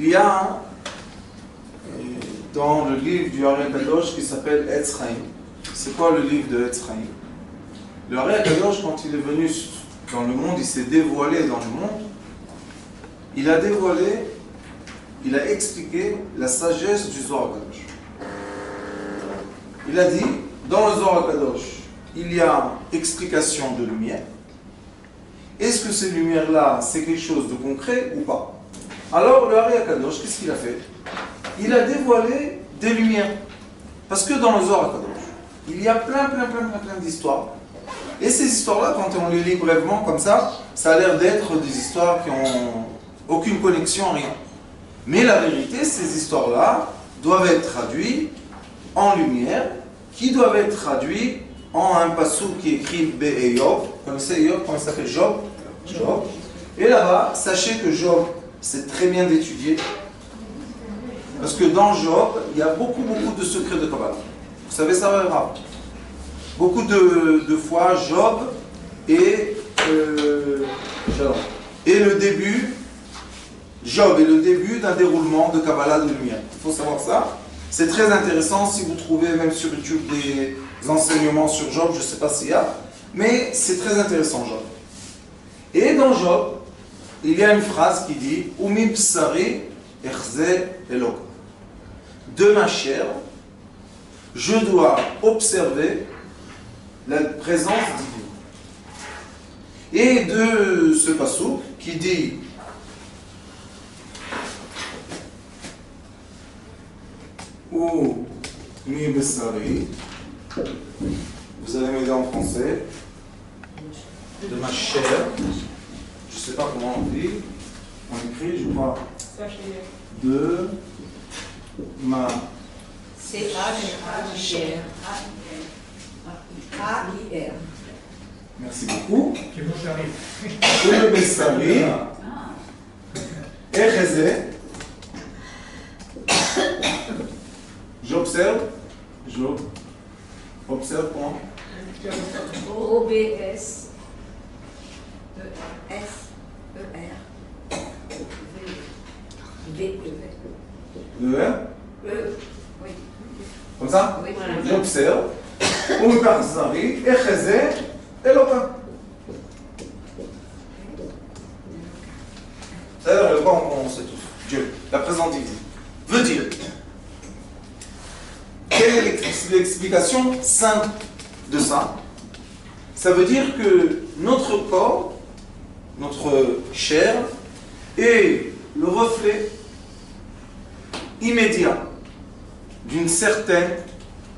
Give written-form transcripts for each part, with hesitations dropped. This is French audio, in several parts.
il y a dans le livre du Ari Kadosh qui s'appelle Etz Chaim. C'est quoi le livre de Etz Chaim? Le Ari Kadosh, quand il est venu dans le monde, il s'est dévoilé dans le monde. Il a dévoilé, il a expliqué la sagesse du Zohar Kadosh. Il a dit, dans le Zohar Kadosh, il y a explication de lumière. Est-ce que ces lumières-là, c'est quelque chose de concret ou pas? Alors, le Ari Kadosh, qu'est-ce qu'il a fait? Il a dévoilé des lumières. Parce que dans le Zohar Kadosh, il y a plein d'histoires. Et ces histoires-là, quand on les lit brièvement comme ça a l'air d'être des histoires qui n'ont aucune connexion, rien. Mais la vérité, ces histoires-là doivent être traduites en lumière, qui doivent être traduites en un passou qui écrit B et Job. Vous connaissez Job, comment il s'appelle Job? Job. Et là-bas, sachez que Job, c'est très bien d'étudier. Parce que dans Job, il y a beaucoup de secrets de Kabbalah. Vous savez, ça va grave. Beaucoup de fois, Job et le début, Job est le début d'un déroulement de Kabbalah de lumière. Il faut savoir ça. C'est très intéressant si vous trouvez même sur YouTube des enseignements sur Job, je ne sais pas s'il y a, mais c'est très intéressant Job. Et dans Job, il y a une phrase qui dit « Umi psari echze elok » de ma chair, je dois observer la présence divine. Et de ce passouk qui dit ou mi besari, vous allez m'aider en français, de ma chair, je ne sais pas comment on dit, on écrit, je crois, de ma chair. A-I-R. Merci beaucoup. De mi besari, echeze. J'observe point. O-B-S S-E-R V-E-R. E, Oui. comme ça? Oui. J'observe. Umkarzari, Echeze, Eloka. C'est-à-dire, le bon, on sait tous. Dieu, la présence divine. Veut dire. Quelle est l'explication simple de ça? Ça veut dire que notre corps, notre chair, est le reflet immédiat d'une certaine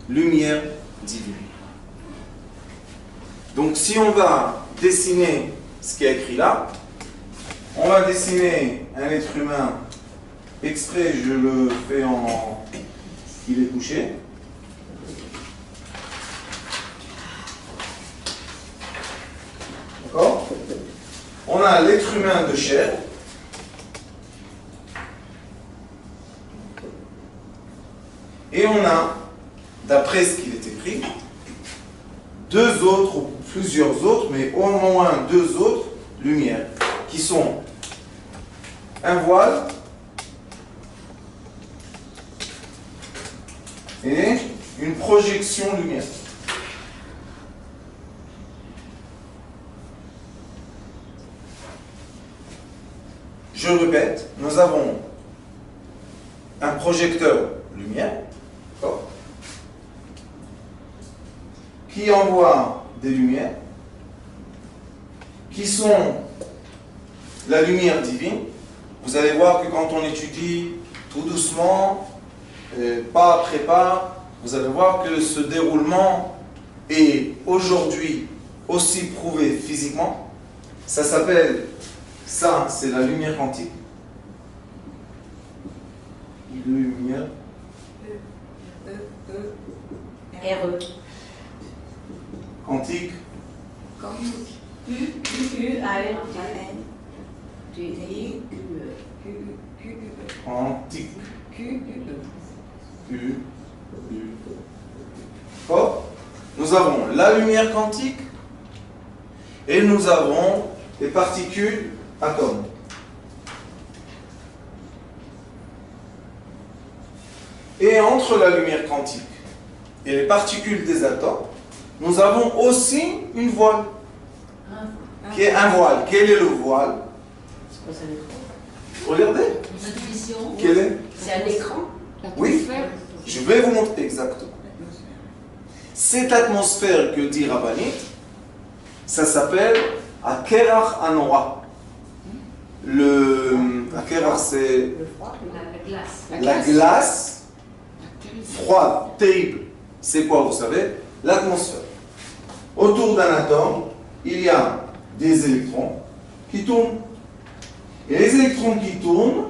lumière divine. Donc si on va dessiner ce qui est écrit là, on va dessiner un être humain, exprès je le fais en... il est couché. D'accord? On a l'être humain de chair. Et on a, d'après ce qu'il est écrit, deux autres, ou plusieurs autres, mais au moins deux autres lumières, qui sont un voile et une projection lumière. Je répète, nous avons un projecteur lumière, qui envoie des lumières, qui sont la lumière divine. Vous allez voir que quand on étudie tout doucement, pas après pas, vous allez voir que ce déroulement est aujourd'hui aussi prouvé physiquement. Ça s'appelle, ça c'est la lumière quantique. Lumière. R-E. Quantique. U-A-R-N. Quantique. Q-U-E. D'accord? Nous avons la lumière quantique et nous avons les particules atomes. Et entre la lumière quantique et les particules des atomes, nous avons aussi une voile, qui est un voile. Quel est le voile? Regardez. Quel est? C'est un écran. Oui, je vais vous montrer exactement. Cette atmosphère que dit Rabbanit, ça s'appelle Akerach Anora. Akerach, c'est la glace froide, terrible. C'est quoi, vous savez? L'atmosphère. Autour d'un atome, il y a des électrons qui tournent. Et les électrons qui tournent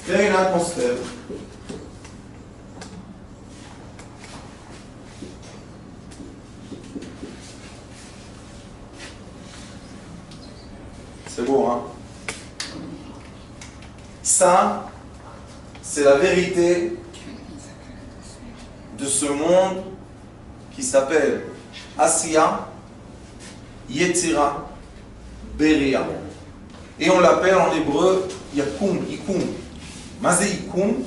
créent une atmosphère. C'est beau, hein? Ça, c'est la vérité de ce monde qui s'appelle Asiya, Yetzira, Beria. Et on l'appelle en hébreu Yakum, Ikum. Mazé Ikum.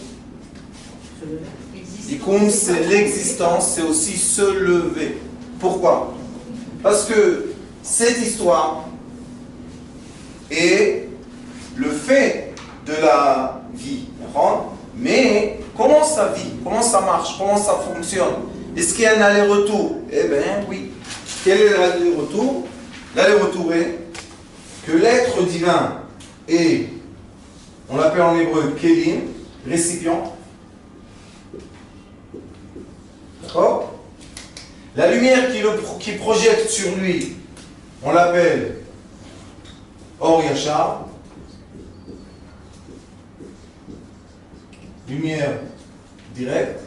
Ikum, c'est l'existence, c'est aussi se lever. Pourquoi? Parce que cette histoire est le fait de la vie. Mais comment ça vit? Comment ça marche? Comment ça fonctionne? Est-ce qu'il y a un aller-retour? Eh bien, oui. Quel est l'aller-retour? L'aller-retour est que l'être divin est, on l'appelle en hébreu Kélim, récipient. D'accord? La lumière qui projette sur lui, on l'appelle Or Yachar. Lumière directe.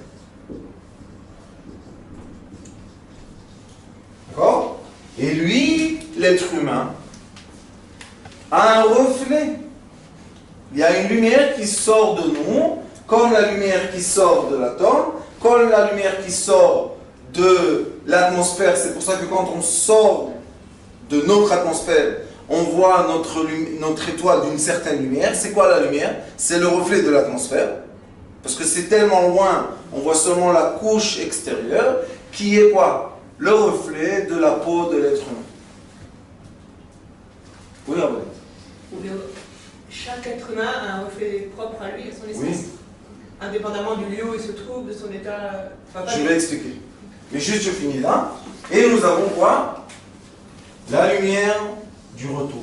D'accord? Et lui, l'être humain, a un reflet. Il y a une lumière qui sort de nous, comme la lumière qui sort de l'atome, comme la lumière qui sort de l'atmosphère. C'est pour ça que quand on sort de notre atmosphère, on voit notre étoile d'une certaine lumière. C'est quoi la lumière? C'est le reflet de l'atmosphère. Parce que c'est tellement loin, on voit seulement la couche extérieure, qui est quoi? Le reflet de la peau de l'être humain. Oui, Arbalète. Chaque être humain a un reflet propre à lui, à son essence. Oui. Indépendamment du lieu où il se trouve, de son état. Je vais expliquer. Mais juste, je finis là. Et nous avons quoi? La lumière du retour.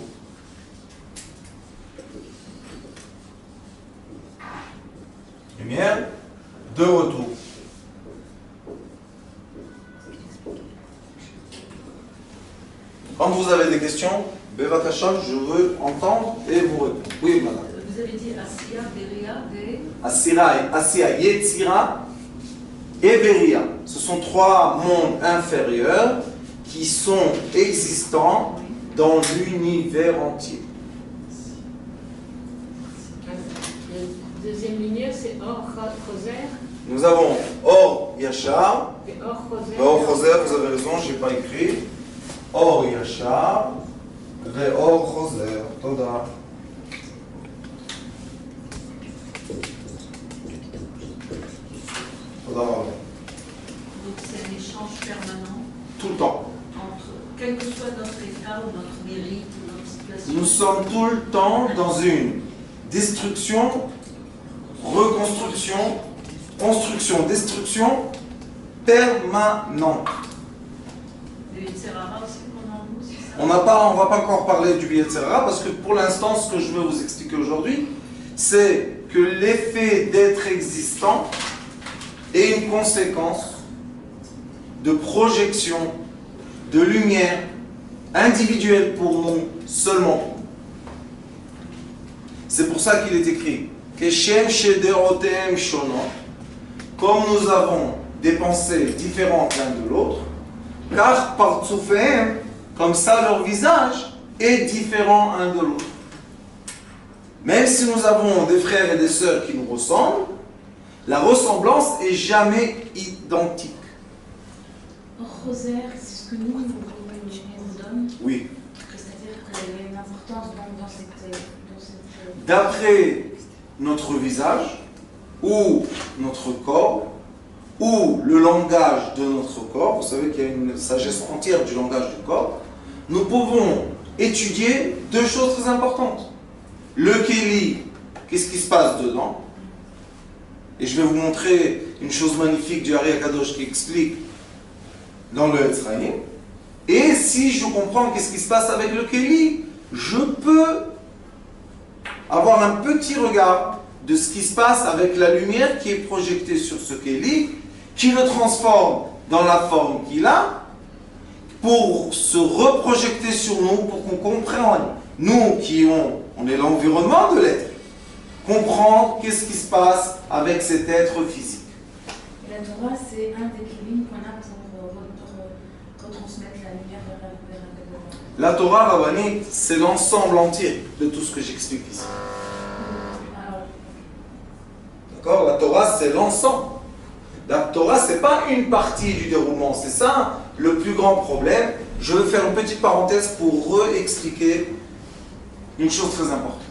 Lumière de retour. Quand vous avez des questions, Bevakasha, je veux entendre et vous répondre. Oui, madame. Vous avez dit Asiya, Beria, Asiya, Yetzira et Beria. Ce sont trois mondes inférieurs qui sont existants dans l'univers entier. La deuxième lumière, c'est Or Choser. Nous avons Or Yachar. Et Or Choser. Or Choser, vous avez raison, je n'ai pas écrit. Or Yachar. Or Choser. Toda. Donc c'est un échange permanent. Tout le temps. Entre, quel que soit notre état ou notre mérite ou notre situation. Nous sommes tout le temps dans une destruction, reconstruction, construction, destruction permanente. Le Yitzhara aussi qu'on a en nous, c'est ça? On ne va pas encore parler du Yetzirah parce que pour l'instant, ce que je veux vous expliquer aujourd'hui, c'est que l'effet d'être existant est une conséquence de projection de lumière individuelle pour nous seulement. C'est pour ça qu'il est écrit Keshem Shederotem Shonot, comme nous avons des pensées différentes l'un de l'autre, car par Tsouféem, comme ça leur visage est différent un de l'autre. Même si nous avons des frères et des sœurs qui nous ressemblent, la ressemblance est jamais identique. Rosaire, c'est ce que nous donne. Oui. C'est-à-dire qu'il y a une importance dans cette... D'après notre visage, ou notre corps, ou le langage de notre corps, vous savez qu'il y a une sagesse entière du langage du corps, nous pouvons étudier deux choses très importantes. Le Kéli, qu'est-ce qui se passe dedans? Et je vais vous montrer une chose magnifique du Ari Akadosh qui explique dans le Etzraïm. Et si je comprends qu'est-ce qui se passe avec le Kéli, je peux avoir un petit regard de ce qui se passe avec la lumière qui est projetée sur ce Kéli, qui le transforme dans la forme qu'il a, pour se reprojeter sur nous, pour qu'on comprenne, nous qui on est l'environnement de l'être, comprendre qu'est-ce qui se passe avec cet être physique. Et la Torah, c'est un des kélim qu'on a pour retransmettre la lumière vers un. La Torah rabbinite, c'est l'ensemble entier de tout ce que j'explique ici. D'accord? La Torah, c'est l'ensemble. La Torah, ce n'est pas une partie du déroulement. C'est ça le plus grand problème. Je vais faire une petite parenthèse pour réexpliquer une chose très importante.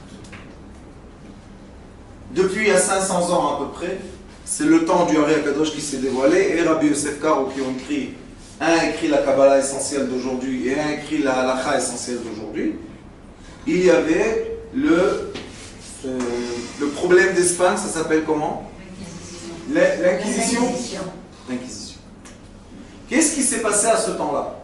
Depuis il y a 500 ans à peu près, c'est le temps du Ari Akadosh qui s'est dévoilé, et Rabbi Yosef Karo qui ont écrit, un a écrit la Kabbalah essentielle d'aujourd'hui et un a écrit la Halacha essentielle d'aujourd'hui. Il y avait le problème d'Espagne, ça s'appelle comment? L'Inquisition. L'Inquisition. Qu'est-ce qui s'est passé à ce temps-là?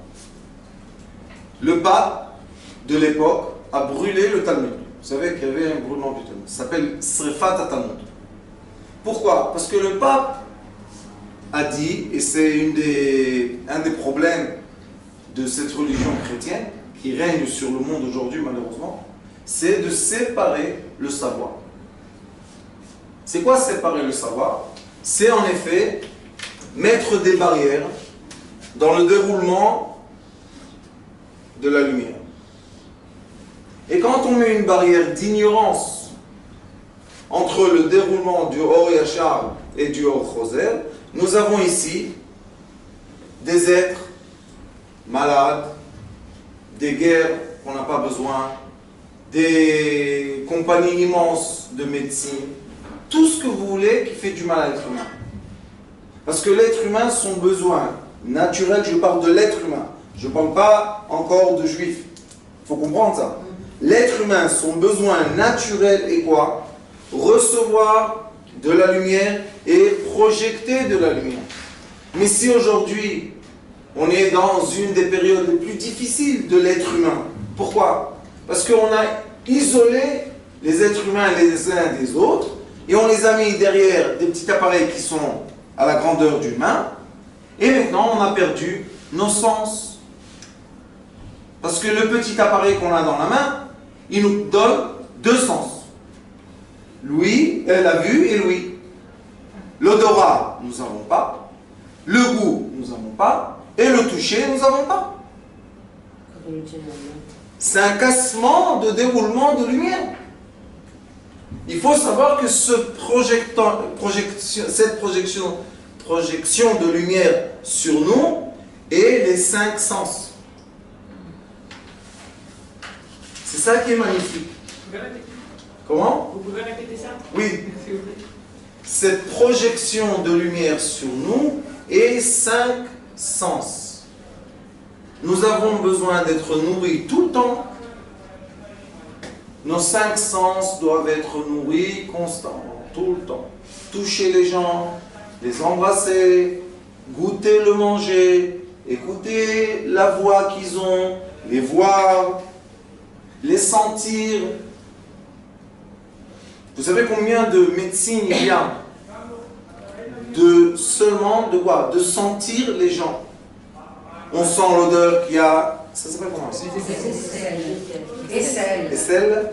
Le pape de l'époque a brûlé le Talmud. Vous savez qu'il y avait un brûlement du Talmud. Ça s'appelle Srefat Talmud. Pourquoi? Parce que le pape a dit, et c'est un des problèmes de cette religion chrétienne qui règne sur le monde aujourd'hui malheureusement, c'est de séparer le savoir. C'est quoi séparer le savoir? C'est en effet mettre des barrières dans le déroulement de la lumière. Et quand on met une barrière d'ignorance entre le déroulement du Or Yachar et du Or Choser, nous avons ici des êtres malades, des guerres qu'on n'a pas besoin, des compagnies immenses de médecine, tout ce que vous voulez qui fait du mal à l'être humain. Parce que l'être humain, son besoin naturel, je parle de l'être humain, je ne parle pas encore de juifs. Il faut comprendre ça. L'être humain, son besoin naturel est quoi? Recevoir de la lumière et projeter de la lumière. Mais si aujourd'hui, on est dans une des périodes les plus difficiles de l'être humain, pourquoi? Parce qu'on a isolé les êtres humains les uns des autres et on les a mis derrière des petits appareils qui sont à la grandeur d'humain et maintenant on a perdu nos sens. Parce que le petit appareil qu'on a dans la main, il nous donne deux sens. L'ouïe, la vue et l'ouïe. L'odorat, nous n'avons pas. Le goût, nous n'avons pas. Et le toucher, nous n'avons pas. C'est un cassement de déroulement de lumière. Il faut savoir que cette projection de lumière sur nous est les 5 sens. C'est ça qui est magnifique. Comment? Vous pouvez répéter ça? Oui. Cette projection de lumière sur nous est 5 sens. Nous avons besoin d'être nourris tout le temps. Nos 5 sens doivent être nourris constamment, tout le temps. Toucher les gens, les embrasser, goûter le manger, écouter la voix qu'ils ont, les voir, les sentir. Vous savez combien de médecine il y a seulement de quoi? De sentir les gens. On sent l'odeur qu'il y a. Ça s'appelle comment ici? Aisselle.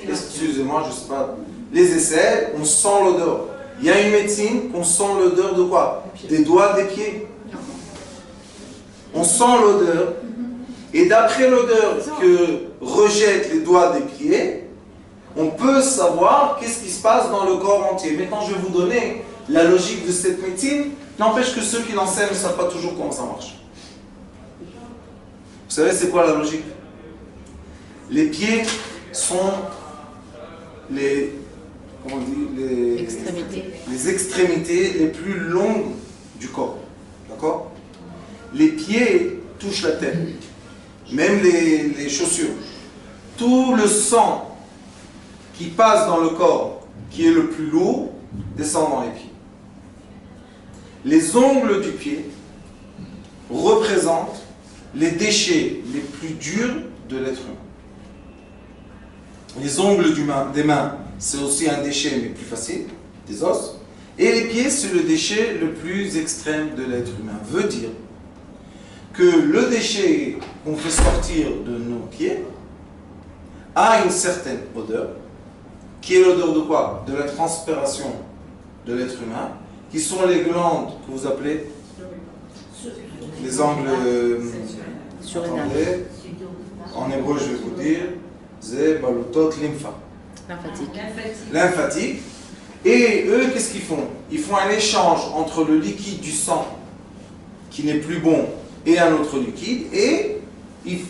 Excusez-moi, je ne sais pas. Les aisselles, on sent l'odeur. Il y a une médecine qu'on sent l'odeur de quoi? Des doigts, des pieds. On sent l'odeur. Et d'après l'odeur que rejettent les doigts des pieds, on peut savoir qu'est-ce qui se passe dans le corps entier. Maintenant, je vais vous donner la logique de cette médecine. N'empêche que ceux qui l'enseignent ne savent pas toujours comment ça marche. Vous savez, c'est quoi la logique? Les pieds sont les comment on dit, Extrémité. les extrémités les plus longues du corps. D'accord? Les pieds touchent la tête, même les chaussures. Tout le sang qui passe dans le corps, qui est le plus lourd, descend dans les pieds. Les ongles du pied représentent les déchets les plus durs de l'être humain. Les ongles des mains, c'est aussi un déchet mais plus facile, des os. Et les pieds, c'est le déchet le plus extrême de l'être humain. Veut dire que le déchet qu'on fait sortir de nos pieds a une certaine odeur, qui est l'odeur de quoi? De la transpiration de l'être humain, qui sont les glandes que vous appelez les angles. Attendez, en hébreu, je vais vous dire, c'est balutot lympha. Lymphatique. Et eux, qu'est-ce qu'ils font? Ils font un échange entre le liquide du sang, qui n'est plus bon, et un autre liquide, et ils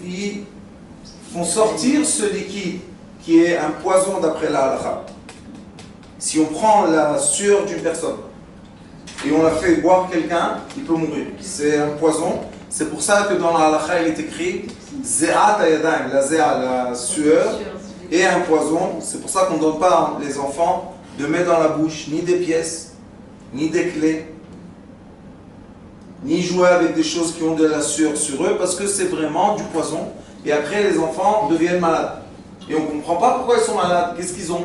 font sortir ce liquide, qui est un poison d'après la halakha. Si on prend la sueur d'une personne, et on la fait boire quelqu'un, il peut mourir. C'est un poison. C'est pour ça que dans la halakha, il est écrit Ze'at ayadayim, la sueur, et un poison. C'est pour ça qu'on ne donne pas les enfants de mettre dans la bouche ni des pièces, ni des clés, ni jouer avec des choses qui ont de la sueur sur eux, parce que c'est vraiment du poison. Et après, les enfants deviennent malades. Et on ne comprend pas pourquoi ils sont malades. Qu'est-ce qu'ils ont?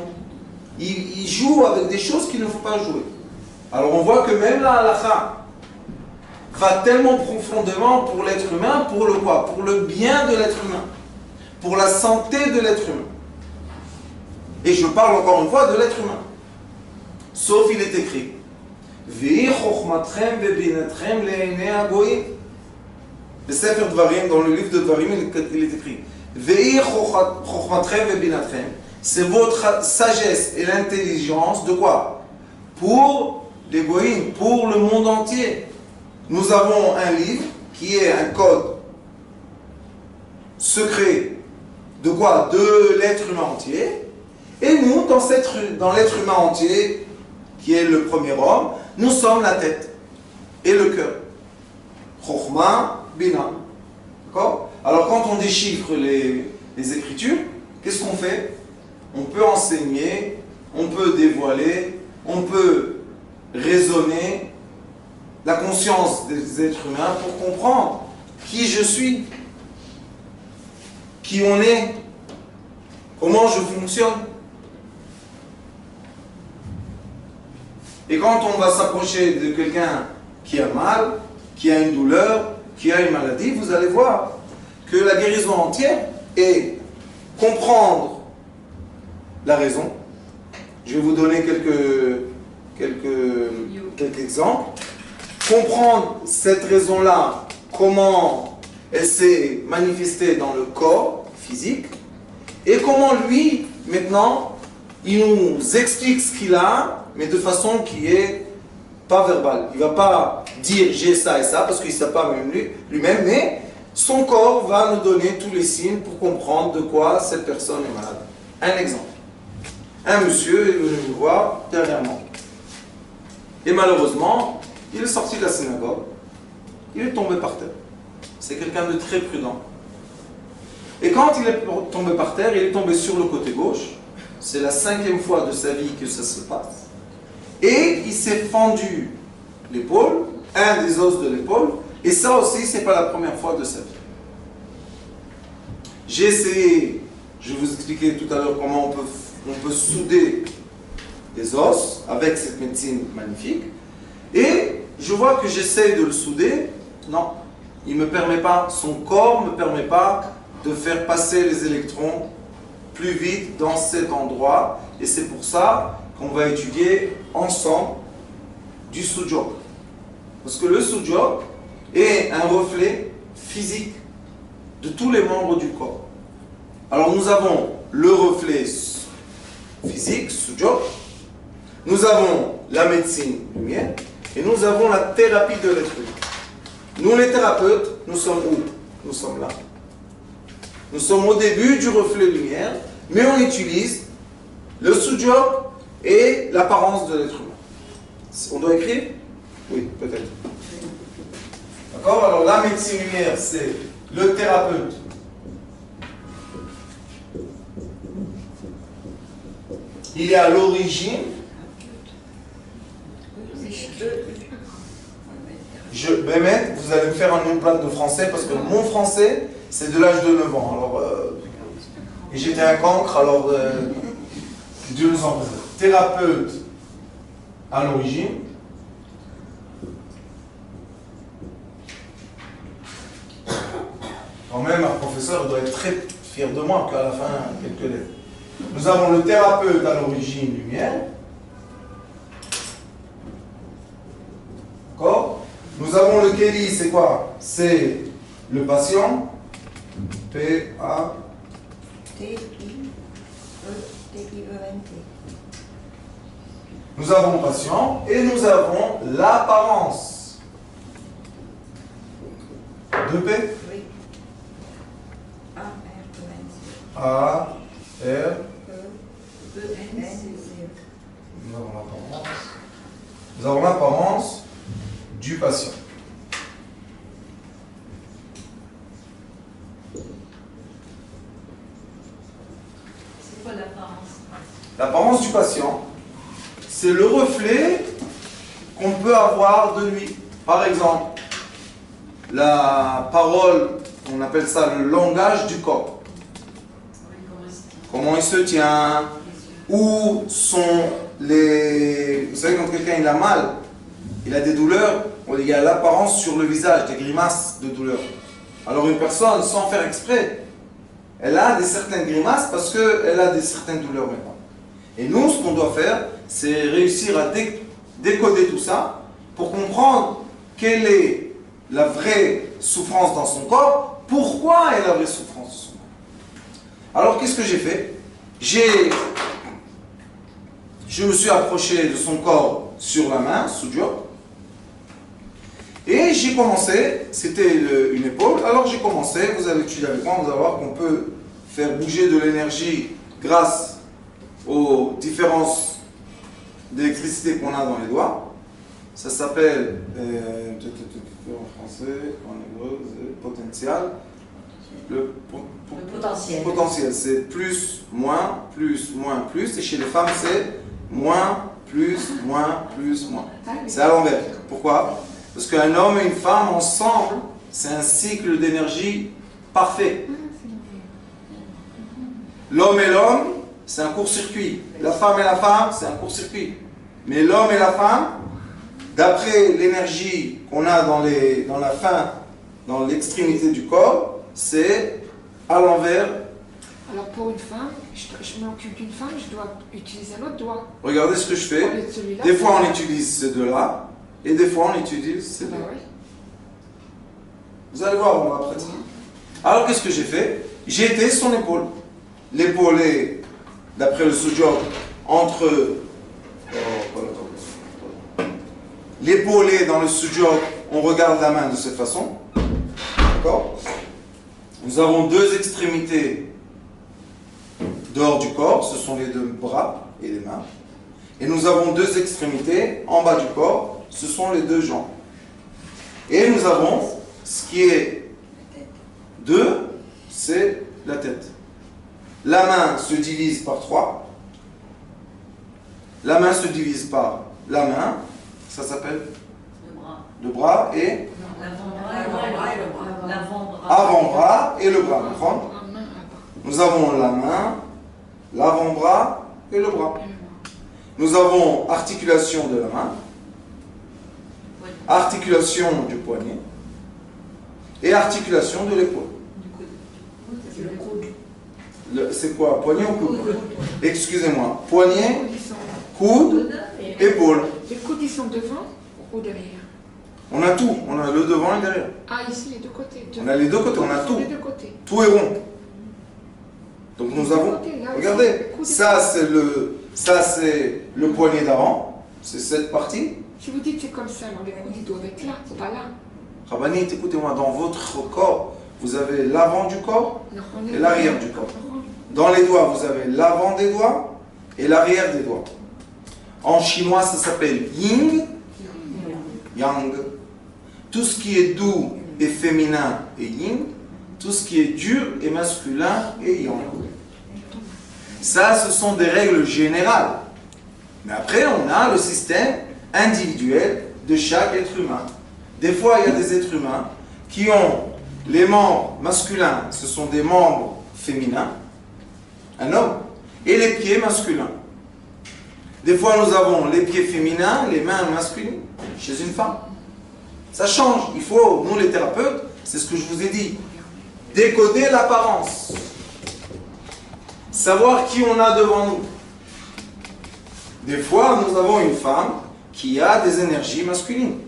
Ils jouent avec des choses qu'il ne faut pas jouer. Alors on voit que même la halakha va tellement profondément pour l'être humain, pour le quoi? Pour le bien de l'être humain, pour la santé de l'être humain. Et je parle encore une fois de l'être humain. Sauf il est écrit Ve'i chokhmatrem ve'binatrem le'enei hagoyim. Le Sefer Dvarim, dans le livre de Dvarim, il est écrit Ve'i chokhmatrem ve'binatrem. C'est votre sagesse et l'intelligence de quoi? Pour les goïms, pour le monde entier. Nous avons un livre qui est un code secret de quoi? De l'être humain entier. Et nous, dans l'être humain entier, qui est le premier homme, nous sommes la tête et le cœur. Chokhma, Bina. D'accord? Alors quand on déchiffre les écritures, qu'est-ce qu'on fait? On peut enseigner, on peut dévoiler, on peut raisonner la conscience des êtres humains pour comprendre qui je suis, qui on est, comment je fonctionne. Et quand on va s'approcher de quelqu'un qui a mal, qui a une douleur, qui a une maladie, vous allez voir que la guérison entière est comprendre la raison. Je vais vous donner quelques exemples. Comprendre cette raison-là, comment elle s'est manifestée dans le corps physique, et comment lui, maintenant, il nous explique ce qu'il a, mais de façon qui est pas verbale. Il ne va pas dire j'ai ça et ça, parce qu'il ne sait pas lui-même, mais son corps va nous donner tous les signes pour comprendre de quoi cette personne est malade. Un exemple. Un monsieur est venu me voir dernièrement. Et malheureusement, il est sorti de la synagogue, il est tombé par terre. C'est quelqu'un de très prudent. Et quand il est tombé par terre, il est tombé sur le côté gauche. C'est la 5e fois de sa vie que ça se passe. Et il s'est fendu l'épaule, un des os de l'épaule, et ça aussi, ce n'est pas la première fois de sa vie. J'ai essayé, je vais vous expliquer tout à l'heure comment on peut souder les os avec cette médecine magnifique. Et je vois que j'essaie de le souder. Non, il ne me permet pas, son corps ne me permet pas de faire passer les électrons plus vite dans cet endroit. Et c'est pour ça qu'on va étudier ensemble du sujok. Parce que le sujok est un reflet physique de tous les membres du corps. Alors nous avons le reflet physique, sujok, nous avons la médecine lumière, et nous avons la thérapie de l'être humain. Nous les thérapeutes, nous sommes où? Nous sommes là. Nous sommes au début du reflet lumière, mais on utilise le sujok et l'apparence de l'être humain. On doit écrire? Oui, peut-être. D'accord? Alors la médecine lumière, c'est le thérapeute. Il est à l'origine. Bémet, vous allez me faire un nom plat de français parce que mon français, c'est de l'âge de 9 ans. Alors, et j'étais un cancre, alors Dieu nous en préserve. Thérapeute à l'origine. Quand même, un professeur doit être très fier de moi qu'à la fin, quelques lettres. Nous avons le thérapeute à l'origine lumière. D'accord? Nous avons le Kéli, c'est quoi? C'est le patient. P-A. T-I-E-T. Nous avons patient et nous avons l'apparence. 2P. Oui. A-R-E-N-C. A-R. Nous avons l'apparence. Nous avons l'apparence du patient. C'est quoi l'apparence? L'apparence du patient, c'est le reflet qu'on peut avoir de lui. Par exemple, la parole, on appelle ça le langage du corps. Comment il se tient, où sont les... Vous savez, quand quelqu'un il a mal, il a des douleurs, il y a l'apparence sur le visage, des grimaces de douleur. Alors une personne, sans faire exprès, elle a certaines grimaces parce qu'elle a certaines douleurs maintenant. Et nous, ce qu'on doit faire, c'est réussir à décoder tout ça pour comprendre quelle est la vraie souffrance dans son corps, pourquoi est la vraie souffrance de son corps. Alors qu'est-ce que j'ai fait? Je me suis approché de son corps sur la main, Sujok, et j'ai commencé, c'était une épaule, alors j'ai commencé, vous allez étudier avec moi, vous allez voir qu'on peut faire bouger de l'énergie grâce aux différences d'électricité qu'on a dans les doigts. Ça s'appelle, en français, en hébreu, potentiel. Le potentiel. Potentiel, c'est plus, moins, plus, et chez les femmes, c'est moins, plus, moins. C'est à l'envers. Pourquoi? Parce qu'un homme et une femme ensemble, c'est un cycle d'énergie parfait. L'homme et l'homme, c'est un court-circuit. La femme et la femme, c'est un court-circuit. Mais l'homme et la femme, d'après l'énergie qu'on a dans la fin, dans l'extrémité du corps, c'est à l'envers. Alors pour une femme, je m'occupe d'une femme, je dois utiliser un autre doigt. Regardez ce que je fais. Des fois on utilise ces deux-là, et des fois on utilise ces deux. Oui. Vous allez voir, on va pratiquer. Alors qu'est-ce que j'ai fait? J'ai été son épaule. L'épaule est, d'après le Sujok, entre... L'épaule est dans le Sujok, on regarde la main de cette façon. D'accord? Nous avons deux extrémités dehors du corps, ce sont les deux bras et les mains. Et nous avons deux extrémités en bas du corps, ce sont les deux jambes. Et nous avons ce qui est deux, c'est la tête. La main se divise par 3. La main se divise par la main, ça s'appelle le bras et avant-bras et le bras. Nous avons la main, l'avant-bras et le bras. Nous avons articulation de la main, articulation du poignet et articulation de l'épaule. C'est quoi? Poignet ou coude? Excusez-moi. Poignet, coude, épaule. Les coudes, ils sont devant ou derrière? On a tout. On a le devant et derrière. Ah, ici, les deux côtés. On a les deux côtés, on a tout. Les deux côtés. Tout est rond. Donc nous avons... Regardez, ça c'est le poignet d'avant. C'est cette partie. Si vous dites c'est comme ça, alors les coudes, ils doivent être là, pas là. Rabbani, écoutez-moi, dans votre corps, vous avez l'avant du corps et l'arrière du corps. Dans les doigts, vous avez l'avant des doigts et l'arrière des doigts. En chinois, ça s'appelle yin, yang. Tout ce qui est doux et féminin est yin. Tout ce qui est dur et masculin est yang. Ça, ce sont des règles générales. Mais après, on a le système individuel de chaque être humain. Des fois, il y a des êtres humains qui ont les membres masculins, ce sont des membres féminins, un homme, et les pieds masculins. Des fois, nous avons les pieds féminins, les mains masculines, chez une femme. Ça change. Il faut, nous les thérapeutes, c'est ce que je vous ai dit, décoder l'apparence. Savoir qui on a devant nous. Des fois, nous avons une femme qui a des énergies masculines.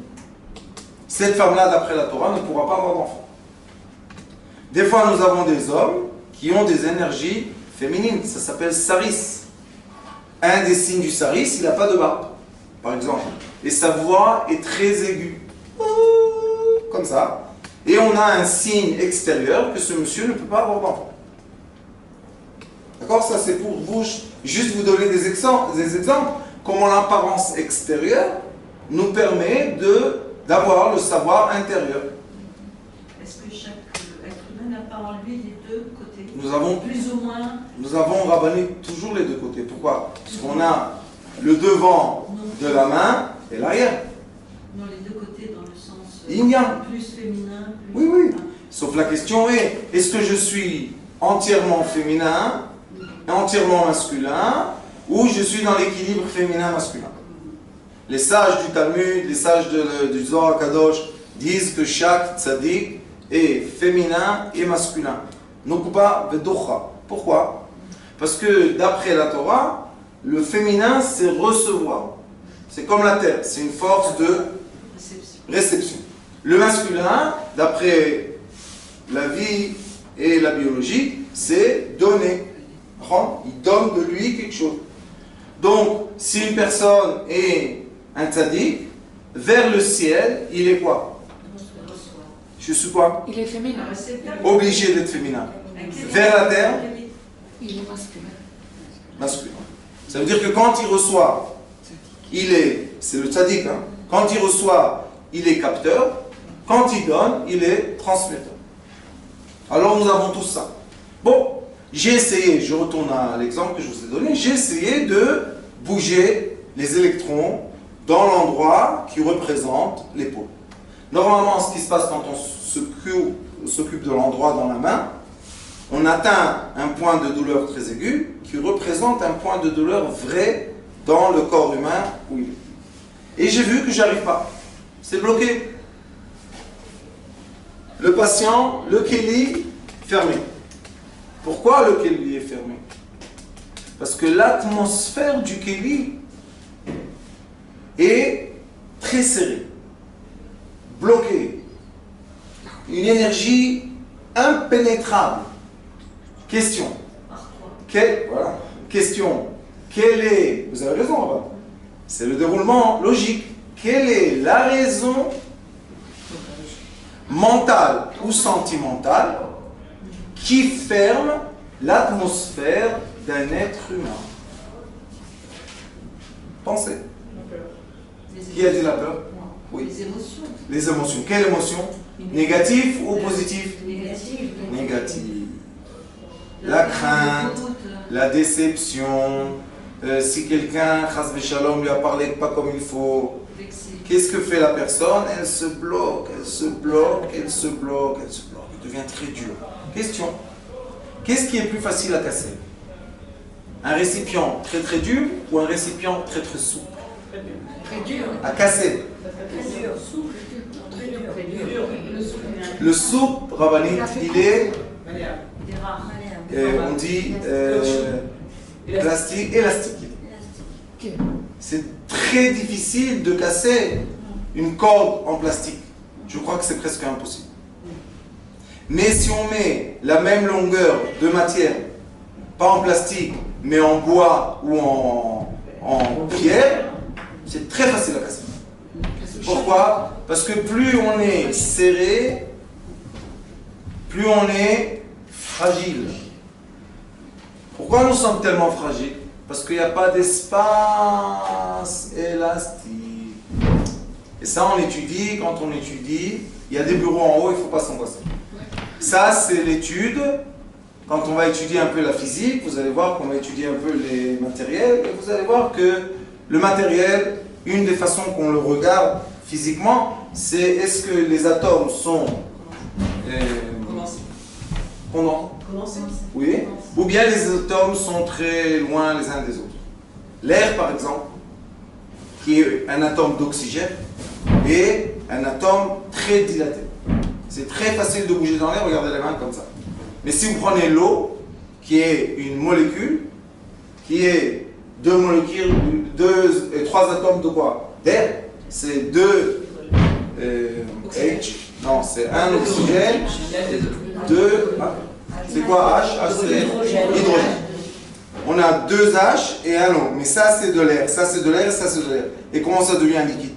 Cette femme-là, d'après la Torah, ne pourra pas avoir d'enfant. Des fois, nous avons des hommes qui ont des énergies féminines. Ça s'appelle saris. Un des signes du saris, il n'a pas de barbe, par exemple. Et sa voix est très aiguë. Comme ça. Et on a un signe extérieur que ce monsieur ne peut pas avoir d'enfant. D'accord? Ça, c'est pour vous, juste vous donner des exemples, comment l'apparence extérieure nous permet d'avoir le savoir intérieur. Est-ce que chaque être humain n'a pas en lui les deux côtés? Nous avons, plus ou moins. Nous avons rabanné toujours les deux côtés. Pourquoi? Parce qu'on a le devant de la main et l'arrière. Non, les deux côtés dans le sens Yin-yang. plus féminin. Plus Oui, oui. Sauf la question est, est-ce que je suis entièrement féminin, entièrement masculin, ou je suis dans l'équilibre féminin-masculin? Les sages du Talmud, les sages du Zohar Kadosh disent que chaque tzaddik est féminin et masculin. Nokuba vedocha. Pourquoi? Parce que d'après la Torah, le féminin c'est recevoir. C'est comme la terre, c'est une force de réception. Le masculin, d'après la vie et la biologie, c'est donner. Il donne de lui quelque chose. Donc, si une personne est un tzaddik, vers le ciel, il est quoi? Je suis quoi? Il est féminin. Obligé d'être féminin. Vers la terre, Il est masculin. masculin. Ça veut dire que quand il reçoit, c'est le tzaddik, hein? Quand il reçoit, il est capteur. Quand il donne, il est transmetteur. Alors nous avons tout ça. Bon, j'ai essayé, je retourne à l'exemple que je vous ai donné, j'ai essayé de bouger les électrons dans l'endroit qui représente l'épaule. Normalement, ce qui se passe quand on s'occupe de l'endroit dans la main, on atteint un point de douleur très aigu qui représente un point de douleur vrai dans le corps humain où il est. Et j'ai vu que j'arrive pas. C'est bloqué. Le patient, le kéli, fermé. Pourquoi le kéli est fermé? Parce que l'atmosphère du kéli est très serrée, bloquée. Une énergie impénétrable. Question. Voilà. Question. Quelle est, vous avez raison, Rabat, c'est le déroulement logique. Quelle est la raison mentale ou sentimentale qui ferme l'atmosphère d'un être humain? Pensez. Qui a dit la peur? Oui. Les émotions. Les émotions. Quelle émotion? Négative ou positive? Négative. Négative. La crainte, la déception. Si quelqu'un, chas v'shalom, lui a parlé pas comme il faut, qu'est-ce que fait la personne? Elle se bloque, elle se bloque, elle se bloque, elle se bloque. Elle devient très dur. Question. Qu'est-ce qui est plus facile à casser? Un récipient très très dur ou un récipient très très souple? Très dur. À casser. Le souple, Rabbanit, il est, on dit, plastique, élastique. C'est très difficile de casser une corde en plastique. Je crois que c'est presque impossible. Mais si on met la même longueur de matière, pas en plastique, mais en bois ou en pierre, c'est très facile à casser. Pourquoi? Parce que plus on est serré, plus on est fragile. Pourquoi nous sommes tellement fragiles? Parce qu'il n'y a pas d'espace élastique. Et ça, on étudie, quand on étudie, il y a des bureaux en haut, il ne faut pas s'angoisser. Ça, c'est l'étude. Quand on va étudier un peu la physique, vous allez voir qu'on va étudier un peu les matériels, et vous allez voir que le matériel, une des façons qu'on le regarde physiquement, c'est est-ce que les atomes sont Commencez. oui, ou bien les atomes sont très loin les uns des autres. L'air, par exemple, qui est un atome d'oxygène, est un atome très dilaté. C'est très facile de bouger dans l'air, regardez les mains comme ça. Mais si vous prenez l'eau, qui est une molécule, qui est trois atomes de quoi? D'air. C'est deux H, non, c'est un oxygène, deux, c'est quoi H? H c'est hydrogène. On a deux H et un O, mais ça c'est de l'air, ça c'est de l'air et ça c'est de l'air. Et comment ça devient un liquide?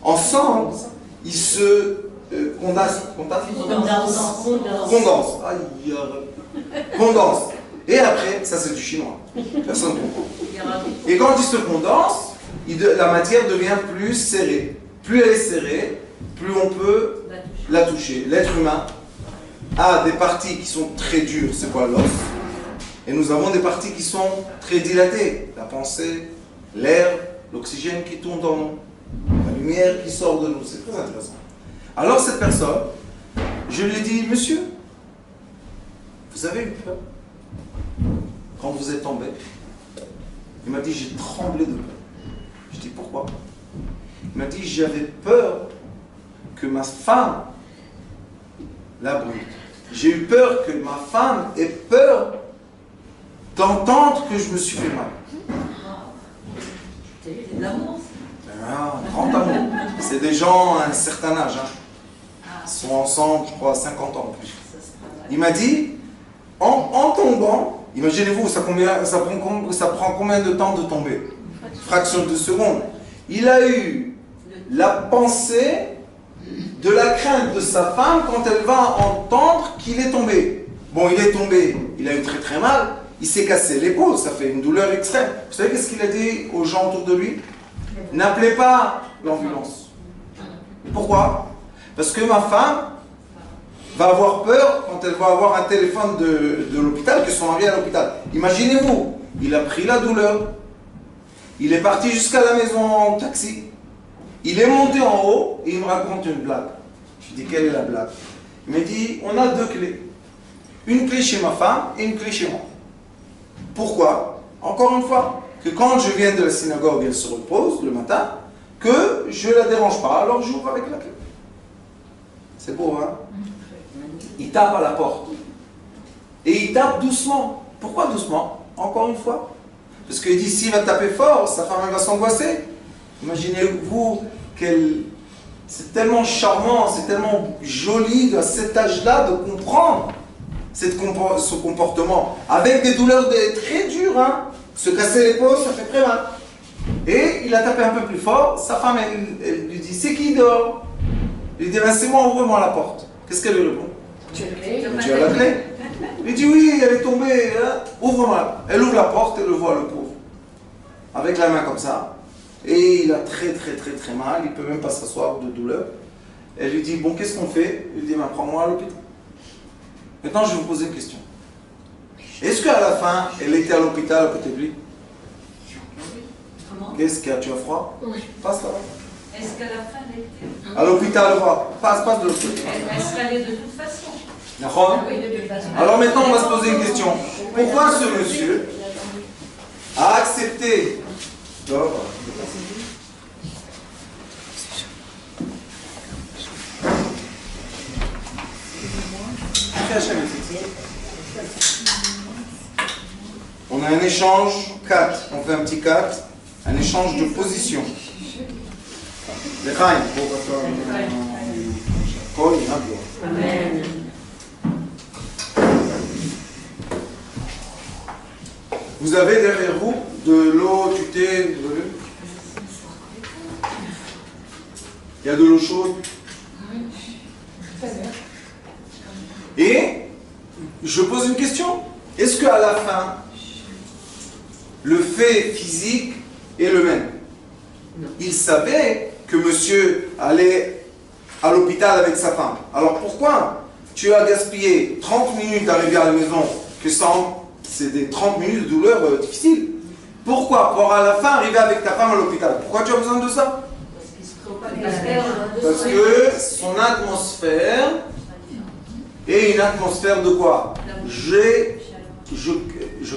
Ensemble, ils se condensent. Et après, ça c'est du chinois. Personne ne comprend. Et quand ils se condensent, la matière devient plus serrée. Plus elle est serrée, plus on peut la toucher. L'être humain a des parties qui sont très dures, c'est quoi l'os? Et nous avons des parties qui sont très dilatées. La pensée, l'air, l'oxygène qui tourne dans nous, la lumière qui sort de nous. C'est très intéressant. Alors cette personne, je lui ai dit, monsieur, vous avez eu peur quand vous êtes tombé? Il m'a dit, j'ai tremblé de peur. Je dis, pourquoi? Il m'a dit, j'avais peur que ma femme la brûle. J'ai eu peur que ma femme ait peur d'entendre que je me suis fait mal. C'est de l'amour. Ah, grand amour. C'est des gens à un certain âge. Hein. Ils sont ensemble, je crois, 50 ans en plus. Il m'a dit, en tombant, imaginez-vous, ça prend combien de temps de tomber? Fraction de seconde. Il a eu la pensée de la crainte de sa femme quand elle va entendre qu'il est tombé. Bon, il est tombé, il a eu très très mal, il s'est cassé l'épaule, ça fait une douleur extrême. Vous savez qu'est-ce qu'il a dit aux gens autour de lui? N'appelez pas l'ambulance. Pourquoi? Parce que ma femme va avoir peur quand elle va avoir un téléphone de l'hôpital, que son mari est à l'hôpital. Imaginez-vous, il a pris la douleur, il est parti jusqu'à la maison en taxi, il est monté en haut et il me raconte une blague. Je lui dis, quelle est la blague? Il me dit, on a deux clés. Une clé chez ma femme et une clé chez moi. Pourquoi? Encore une fois, que quand je viens de la synagogue, elle se repose le matin, que je ne la dérange pas, alors j'ouvre avec la clé. C'est beau, hein? Il tape à la porte. Et il tape doucement. Pourquoi doucement? Encore une fois. Parce qu'il dit, s'il va taper fort, sa femme va s'angoisser. Imaginez-vous c'est tellement charmant, c'est tellement joli à cet âge-là de comprendre ce comportement. Avec des douleurs très dures, hein. Se casser l'épaule, ça fait très mal. Et il a tapé un peu plus fort, sa femme, elle lui dit, c'est qui dehors? Il dit, ben, c'est moi, ouvre-moi la porte. Qu'est-ce qu'elle lui répond? Tu as la clé? Tu as la clé? Il dit, oui, elle est tombée, hein. Ouvre-moi. Elle ouvre la porte et le voit, le pauvre. Avec la main comme ça. Et il a très mal, il ne peut même pas s'asseoir de douleur. Elle lui dit, bon, qu'est-ce qu'on fait? Il lui dit, ben, prends-moi à l'hôpital. Maintenant, je vais vous poser une question. Est-ce qu'à la fin, elle était à l'hôpital à côté de lui? Qu'est-ce qu'il y a? Tu as froid? Oui. Passe là. Est-ce qu'à la fin, elle était... À l'hôpital, passe de l'autre côté. Elle serait allée de toute façon. D'accord? Oui, de toute façon. Alors maintenant, on va se poser une question. Pourquoi ce monsieur a accepté on a un échange 4, on fait un petit 4, un échange de position. Amen. Vous avez derrière vous de l'eau tutée, il y a de l'eau chaude. Et je pose une question. est-ce qu'à la fin, le fait physique est le même? Il savait que monsieur allait à l'hôpital avec sa femme. Alors pourquoi tu as gaspillé 30 minutes d'arriver à la maison, que c'est des 30 minutes de douleur difficiles? Pourquoi? Pour à la fin arriver avec ta femme à l'hôpital. Pourquoi tu as besoin de ça? Parce que son atmosphère est une atmosphère de quoi? Je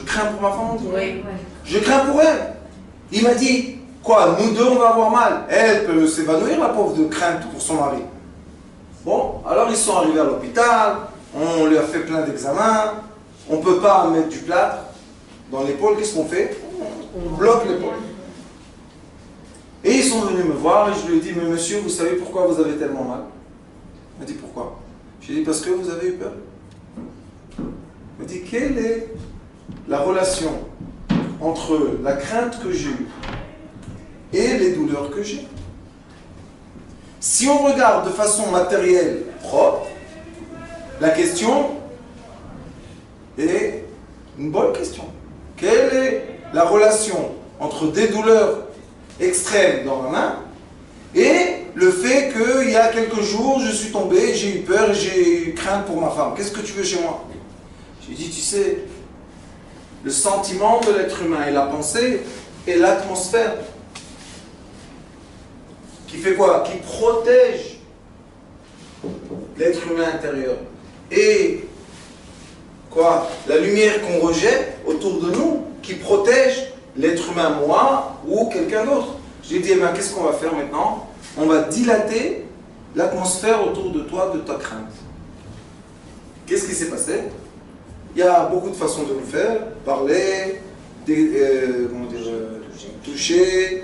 crains pour ma femme. Oui. Je crains pour elle. Il m'a dit, quoi, nous deux on va avoir mal. Elle peut s'évanouir, la pauvre, de crainte pour son mari. Bon, alors ils sont arrivés à l'hôpital, on lui a fait plein d'examens, on ne peut pas mettre du plâtre dans l'épaule, qu'est-ce qu'on fait? On bloque l'épaule. Et ils sont venus me voir et je lui ai dit, mais monsieur, vous savez pourquoi vous avez tellement mal? Il m'a dit, pourquoi? Je lui ai dit, parce que vous avez eu peur. Il m'a dit, quelle est la relation entre la crainte que j'ai eue et les douleurs que j'ai? Si on regarde de façon matérielle propre, la question est une bonne question. Quelle est la relation entre des douleurs extrêmes dans ma main et le fait qu'il y a quelques jours, je suis tombé, j'ai eu peur et j'ai eu crainte pour ma femme? Qu'est-ce que tu veux chez moi? J'ai dit, tu sais, le sentiment de l'être humain et la pensée et l'atmosphère qui fait quoi? Qui protège l'être humain intérieur. Et quoi? La lumière qu'on rejette autour de nous, qui protège l'être humain, moi ou quelqu'un d'autre. J'ai dit, eh bien, qu'est-ce qu'on va faire maintenant? On va dilater l'atmosphère autour de toi, de ta crainte. Qu'est-ce qui s'est passé? Il y a beaucoup de façons de le faire. Parler, toucher,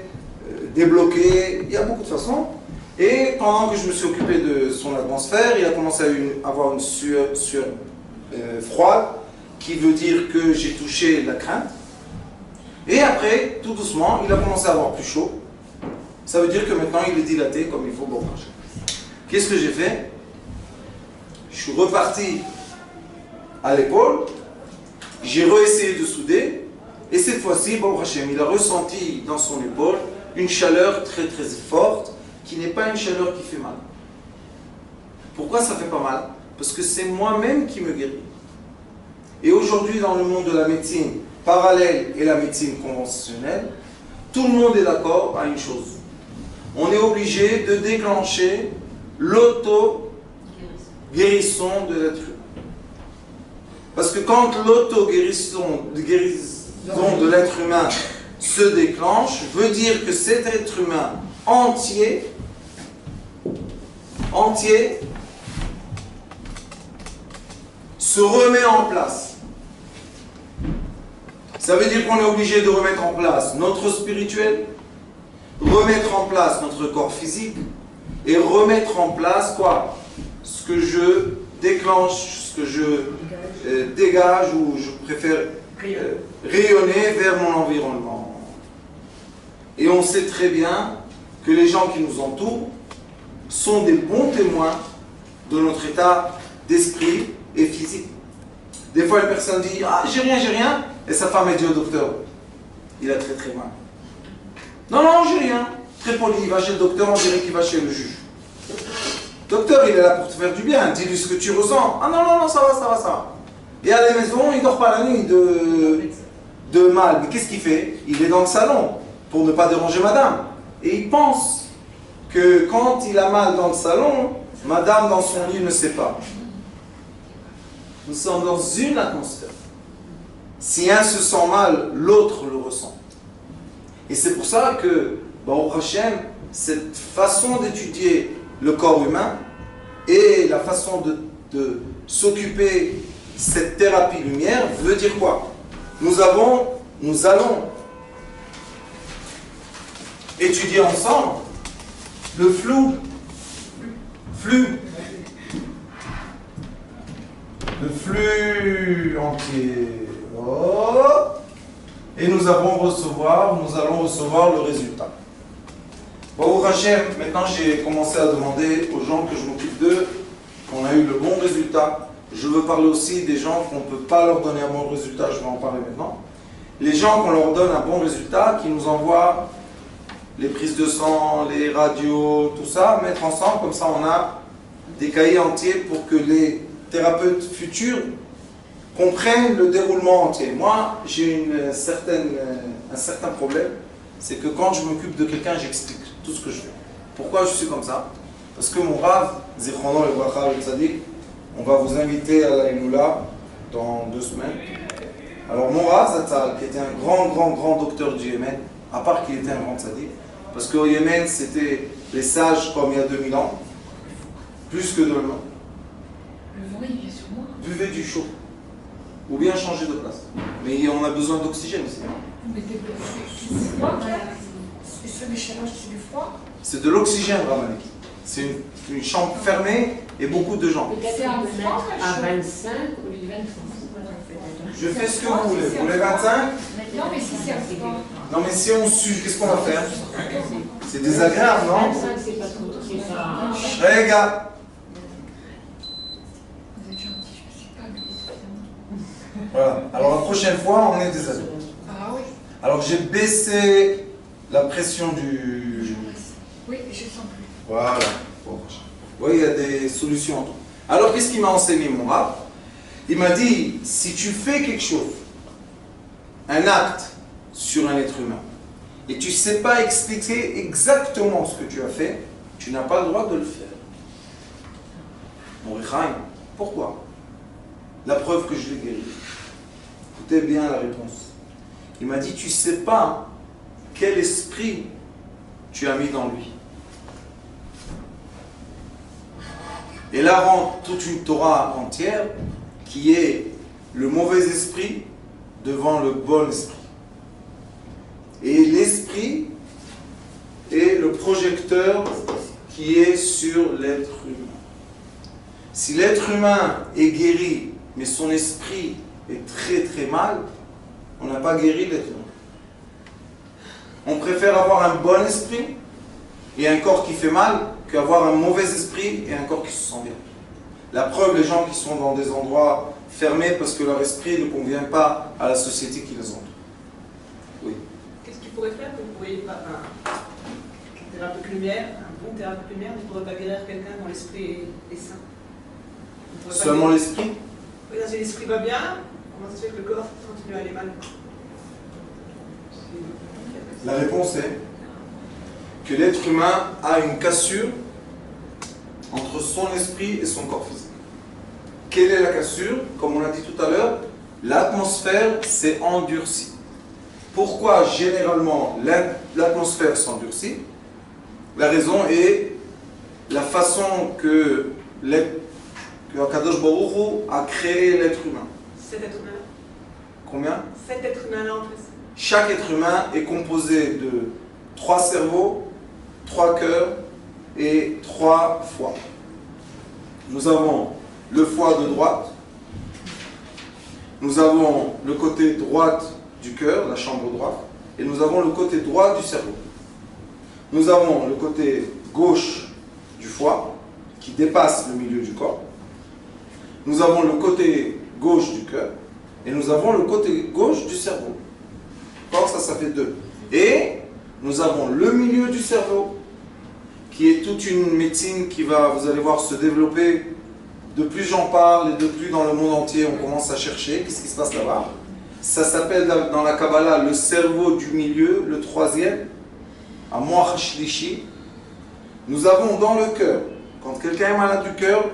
débloquer, il y a beaucoup de façons. Et pendant que je me suis occupé de son atmosphère, il a commencé à avoir une sueur froide, qui veut dire que j'ai touché la crainte. Et après, tout doucement, il a commencé à avoir plus chaud. Ça veut dire que maintenant, il est dilaté comme il faut pour marcher. Qu'est-ce que j'ai fait? Je suis reparti à l'épaule, j'ai réessayé de souder, et cette fois-ci, Baruch Hashem, il a ressenti dans son épaule une chaleur très très forte, qui n'est pas une chaleur qui fait mal. Pourquoi ça fait pas mal? Parce que c'est moi-même qui me guéris. Et aujourd'hui, dans le monde de la médecine parallèle et la médecine conventionnelle, tout le monde est d'accord à une chose. On est obligé de déclencher l'auto-guérisson de l'être humain. Parce que quand l'auto-guérisson de l'être humain se déclenche, veut dire que cet être humain entier se remet en place. Ça veut dire qu'on est obligé de remettre en place notre spirituel, remettre en place notre corps physique et remettre en place quoi? Ce que je déclenche, ce que je dégage ou je préfère rayonner vers mon environnement. Et on sait très bien que les gens qui nous entourent sont des bons témoins de notre état d'esprit et physique. Des fois, une personne dit « Ah, j'ai rien », et sa femme est dit au docteur « Il a très très mal. » « Non, j'ai rien. » Très poli, il va chez le docteur, on dirait qu'il va chez le juge. Docteur, il est là pour te faire du bien, dis-lui ce que tu ressens. « Ah non, ça va. » Et à la maison, il ne dort pas la nuit de mal. Mais qu'est-ce qu'il fait? Il est dans le salon pour ne pas déranger madame. Et il pense que quand il a mal dans le salon, madame dans son lit ne sait pas. Nous sommes dans une atmosphère. Si un se sent mal, l'autre le ressent. Et c'est pour ça que, Baruch Hashem, cette façon d'étudier le corps humain et la façon de s'occuper cette thérapie lumière veut dire quoi? Nous allons étudier ensemble le flux, le flux entier. Oh. Et nous allons recevoir le résultat. Baruch Hashem, maintenant j'ai commencé à demander aux gens que je m'occupe d'eux qu'on a eu le bon résultat je veux parler aussi des gens qu'on ne peut pas leur donner un bon résultat, je vais en parler maintenant. Les gens qu'on leur donne un bon résultat, qui nous envoient les prises de sang, les radios, tout ça, mettre ensemble, comme ça on a des cahiers entiers pour que les thérapeutes futurs comprennent le déroulement entier. Moi, j'ai un certain problème, c'est que quand je m'occupe de quelqu'un, j'explique tout ce que je fais. Pourquoi je suis comme ça? Parce que mon Rav, Zichrono le Bracha le Tzadik, on va vous inviter à la Hinoula dans 2 semaines. Alors mon Rav Zatzal, qui était un grand docteur du Yémen, à part qu'il était un grand Tzadik, parce qu'au Yémen, c'était les sages comme il y a 2000 ans, plus que de l'homme. Le vent, il vient sur moi. Buvez du chaud, ou bien changez de place. Mais on a besoin d'oxygène aussi. Mais c'est froid, c'est ça des chaleurs, c'est du froid. C'est de l'oxygène, Ramanik. C'est une chambre fermée et beaucoup de gens. C'est un froid, À 25 ou les 23. Je fais ce que vous voulez. Vous voulez 25? Non, mais si c'est un froid. Non, mais si on sue, qu'est-ce qu'on va faire? C'est désagréable, non? 25, c'est pas trop. C'est pas. Regarde. Vous êtes gentil, je ne sais pas, mais Voilà. Alors la prochaine fois, on est désagréable. ah oui. Alors j'ai baissé la pression du... Oui, je sens plus. Voilà. Bon. Vous voyez, il y a des solutions. Alors qu'est-ce qu'il m'a enseigné, mon Rav? Il m'a dit, si tu fais quelque chose, un acte sur un être humain, et tu ne sais pas expliquer exactement ce que tu as fait, tu n'as pas le droit de le faire. Mon Rechaim, pourquoi? La preuve que je l'ai guéri. Écoutez bien la réponse. Il m'a dit, tu ne sais pas quel esprit tu as mis dans lui. Et là rentre toute une Torah entière qui est le mauvais esprit devant le bon esprit. Et l'esprit est le projecteur qui est sur l'être humain. Si l'être humain est guéri, mais son esprit est très mal, on n'a pas guéri l'être humain. On préfère avoir un bon esprit et un corps qui fait mal qu'avoir un mauvais esprit et un corps qui se sent bien. La preuve, les gens qui sont dans des endroits fermés parce que leur esprit ne convient pas à la société qui les entoure. Oui. Qu'est-ce qu'il pourrait faire que vous ne pourriez pas un thérapeute lumière, un bon thérapeute lumière ne pourrait pas guérir quelqu'un dont l'esprit est sain? Il pourrait pas Seulement guérir- l'esprit? Oui, si l'esprit va bien, comment ça se fait que le corps continue à aller mal? La réponse est que l'être humain a une cassure entre son esprit et son corps physique. Quelle est la cassure? Comme on l'a dit tout à l'heure, l'atmosphère s'est endurcie. Pourquoi généralement l'atmosphère s'endurcit? La raison est la façon que Akadosh Baruch Hu a créé l'être humain. Cet être humain, Combien? cet être humain-là en plus. Chaque être humain est composé de 3 cerveaux, 3 cœurs et 3 foies. Nous avons le foie de droite, nous avons le côté droite du cœur, la chambre droite, et nous avons le côté droit du cerveau. Nous avons le côté gauche du foie, qui dépasse le milieu du corps. Nous avons le côté gauche du cœur, et nous avons le côté gauche du cerveau. D'accord, ça fait 2. Et nous avons le milieu du cerveau, qui est toute une médecine qui va, vous allez voir, se développer. De plus j'en parle et de plus dans le monde entier on commence à chercher qu'est-ce qui se passe là-bas. Ça s'appelle dans la Kabbalah le cerveau du milieu, le 3e, à Moach Shlishi. Nous avons dans le cœur, quand quelqu'un est malade du cœur,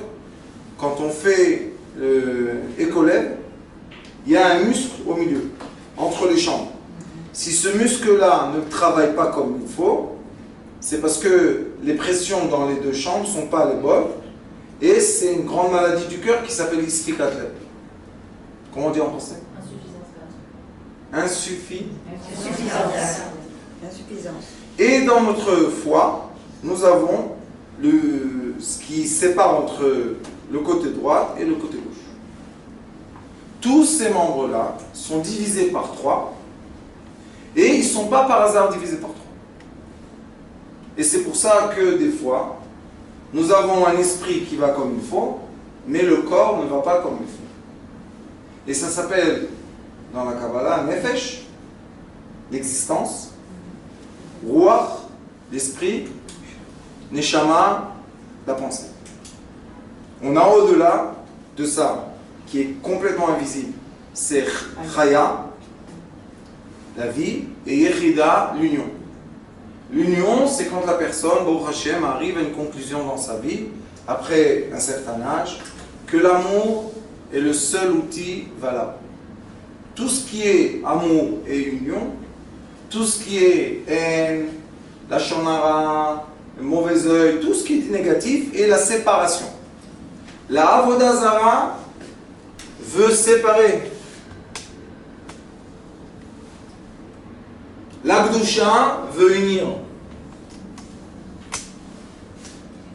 quand on fait écolève, il y a un muscle au milieu, entre les chambres. Si ce muscle-là ne travaille pas comme il faut, c'est parce que les pressions dans les 2 chambres ne sont pas les bonnes. Et c'est une grande maladie du cœur qui s'appelle istiqatlet. Comment on dit en français? Insuffisance. Et dans notre foie, nous avons ce qui sépare entre le côté droit et le côté gauche. Tous ces membres-là sont divisés par 3 et ils ne sont pas par hasard divisés par 3. Et c'est pour ça que des fois, nous avons un esprit qui va comme il faut, mais le corps ne va pas comme il faut. Et ça s'appelle, dans la Kabbalah, Nefesh, l'existence, Ruach, l'esprit, Neshama, la pensée. On a au-delà de ça, qui est complètement invisible, c'est Chaya, la vie, et Yechida, l'union. L'union, c'est quand la personne, Baruch Hashem, arrive à une conclusion dans sa vie, après un certain âge, que l'amour est le seul outil valable. Tout ce qui est amour et union, tout ce qui est haine, la shonara, le mauvais œil, tout ce qui est négatif est la séparation. La Avodah Zara veut séparer. La Gdusha veut unir.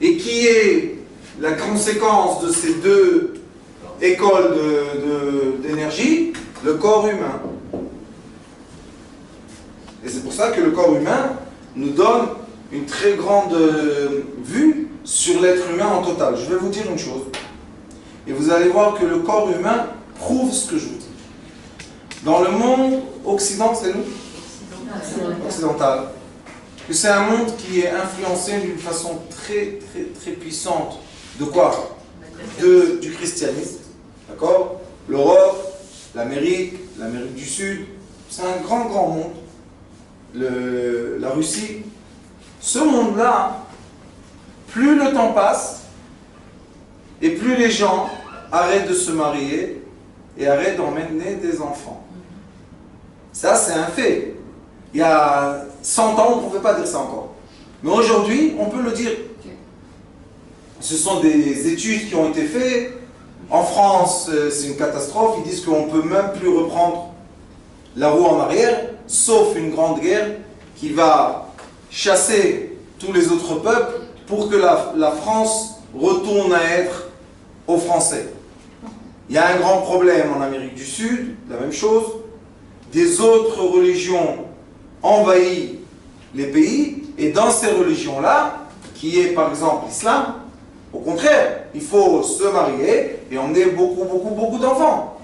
Et qui est la conséquence de ces deux écoles d'énergie? Le corps humain. Et c'est pour ça que le corps humain nous donne une très grande vue sur l'être humain en total. Je vais vous dire une chose. Et vous allez voir que le corps humain prouve ce que je vous dis. Dans le monde occidental, c'est nous? Occidental. Que c'est un monde qui est influencé d'une façon très puissante. De quoi? Du christianisme. D'accord? L'Europe, l'Amérique du Sud, c'est un grand monde. La Russie. Ce monde-là, plus le temps passe, et plus les gens arrêtent de se marier et arrêtent d'emmener des enfants. Ça, c'est un fait. Il y a 100 ans, on ne pouvait pas dire ça encore. Mais aujourd'hui, on peut le dire. Ce sont des études qui ont été faites. En France, c'est une catastrophe. Ils disent qu'on ne peut même plus reprendre la roue en arrière, sauf une grande guerre qui va chasser tous les autres peuples pour que la France retourne à être aux Français. Il y a un grand problème en Amérique du Sud, la même chose. Des autres religions envahissent les pays, et dans ces religions-là, qui est par exemple l'islam, au contraire, il faut se marier et emmener beaucoup d'enfants.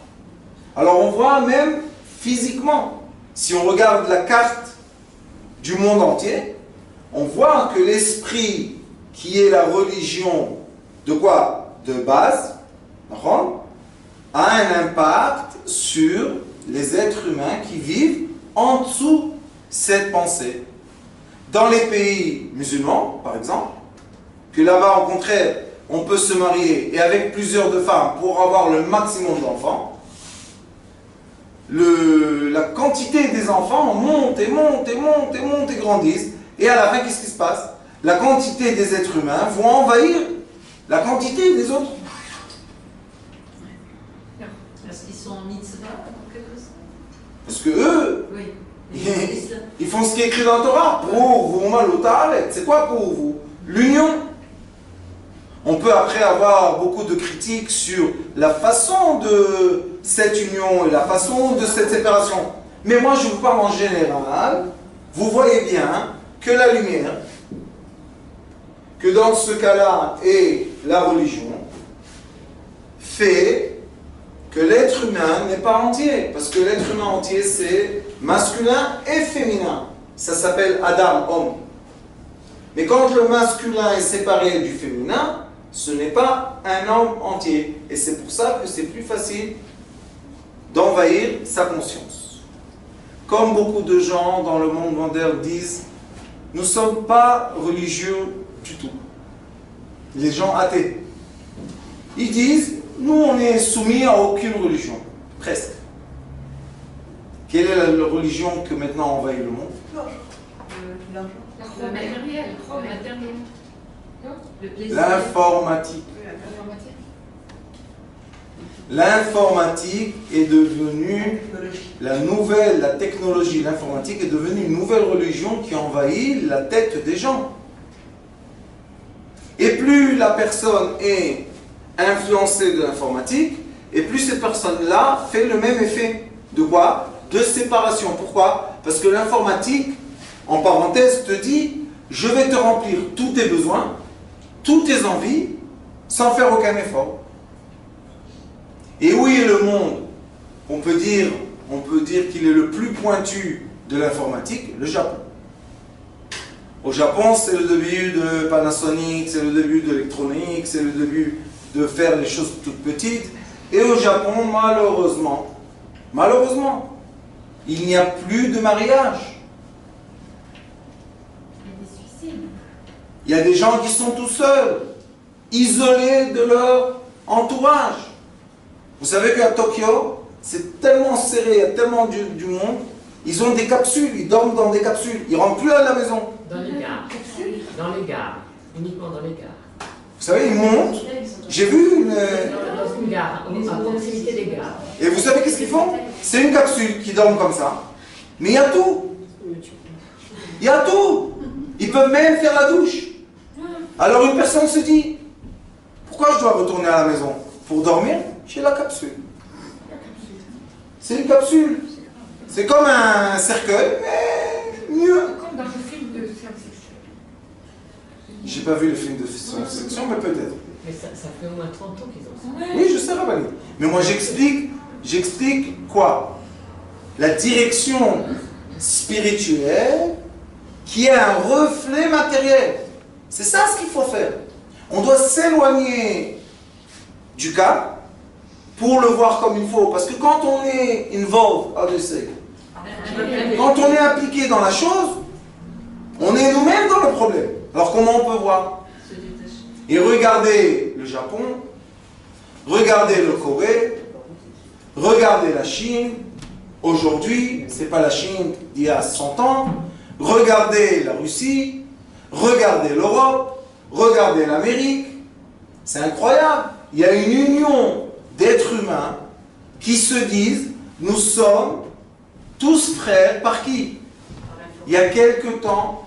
Alors on voit même physiquement, si on regarde la carte du monde entier, on voit que l'esprit qui est la religion de quoi? De base, a un impact sur les êtres humains qui vivent en dessous cette pensée. Dans les pays musulmans, par exemple, que là-bas, au contraire, on peut se marier et avec plusieurs de femmes pour avoir le maximum d'enfants, la quantité des enfants monte et grandissent, et à la fin, qu'est-ce qui se passe? La quantité des êtres humains vont envahir la quantité des autres. Parce qu'ils sont mitzvah, en quelque sorte. Parce que eux, Oui. ils font ce qui est écrit dans la Torah. Pour vous, c'est quoi pour vous? L'union. On peut après avoir beaucoup de critiques sur la façon de cette union et la façon de cette séparation. Mais moi, je vous parle en général. Vous voyez bien que la lumière, que dans ce cas-là, et la religion, fait que l'être humain n'est pas entier. Parce que l'être humain entier, c'est masculin et féminin. Ça s'appelle Adam, homme. Mais quand le masculin est séparé du féminin, ce n'est pas un homme entier. Et c'est pour ça que c'est plus facile d'envahir sa conscience. Comme beaucoup de gens dans le monde moderne disent, nous ne sommes pas religieux du tout. Les gens athées. Ils disent, nous on est soumis à aucune religion. Presque. Quelle est la religion que maintenant envahit le monde? Le matériel. Le plaisir. L'informatique. L'informatique est devenue la technologie, l'informatique est devenue une nouvelle religion qui envahit la tête des gens. Et plus la personne est influencée de l'informatique, et plus cette personne-là fait le même effet. De quoi? De séparation. Pourquoi? Parce que l'informatique, en parenthèse, te dit, je vais te remplir tous tes besoins, toutes tes envies, sans faire aucun effort. Et où est le monde? On peut dire qu'il est le plus pointu de l'informatique, le Japon. Au Japon, c'est le début de Panasonic, c'est le début de l'électronique, c'est le début de faire les choses toutes petites. Et au Japon, malheureusement, il n'y a plus de mariage. Il y a des suicides. Il y a des gens qui sont tout seuls, isolés de leur entourage. Vous savez qu'à Tokyo, c'est tellement serré, il y a tellement du monde, ils ont des capsules, ils dorment dans des capsules, ils ne rentrent plus à la maison. Dans les gares. Dans les gares. Uniquement dans les gares. Vous savez, ils montent. J'ai vu une... Dans une gare, à proximité des gares. Et vous savez qu'est-ce qu'ils font? C'est une capsule qui dorment comme ça. Mais il y a tout. Il y a tout. Ils peuvent même faire la douche. Alors une personne se dit, pourquoi je dois retourner à la maison? Pour dormir? J'ai la capsule. C'est une capsule. C'est comme un cercueil, mais mieux. Comme dans le film de science-fiction. J'ai pas vu le film de science-fiction, mais peut-être. Mais ça fait au moins 30 ans qu'ils ont ça. Oui, je sais, Rabani. Mais moi, j'explique quoi? La direction spirituelle qui est un reflet matériel. C'est ça ce qu'il faut faire. On doit s'éloigner du cas pour le voir comme il faut. Parce que quand on est involved, quand on est impliqué dans la chose, on est nous-mêmes dans le problème. Alors comment on peut voir? Et regardez le Japon, regardez le Corée, regardez la Chine. Aujourd'hui, ce n'est pas la Chine d'il y a 100 ans. Regardez la Russie, regardez l'Europe, regardez l'Amérique. C'est incroyable. Il y a une union d'êtres humains qui se disent, nous sommes tous frères par qui? Il y a quelque temps,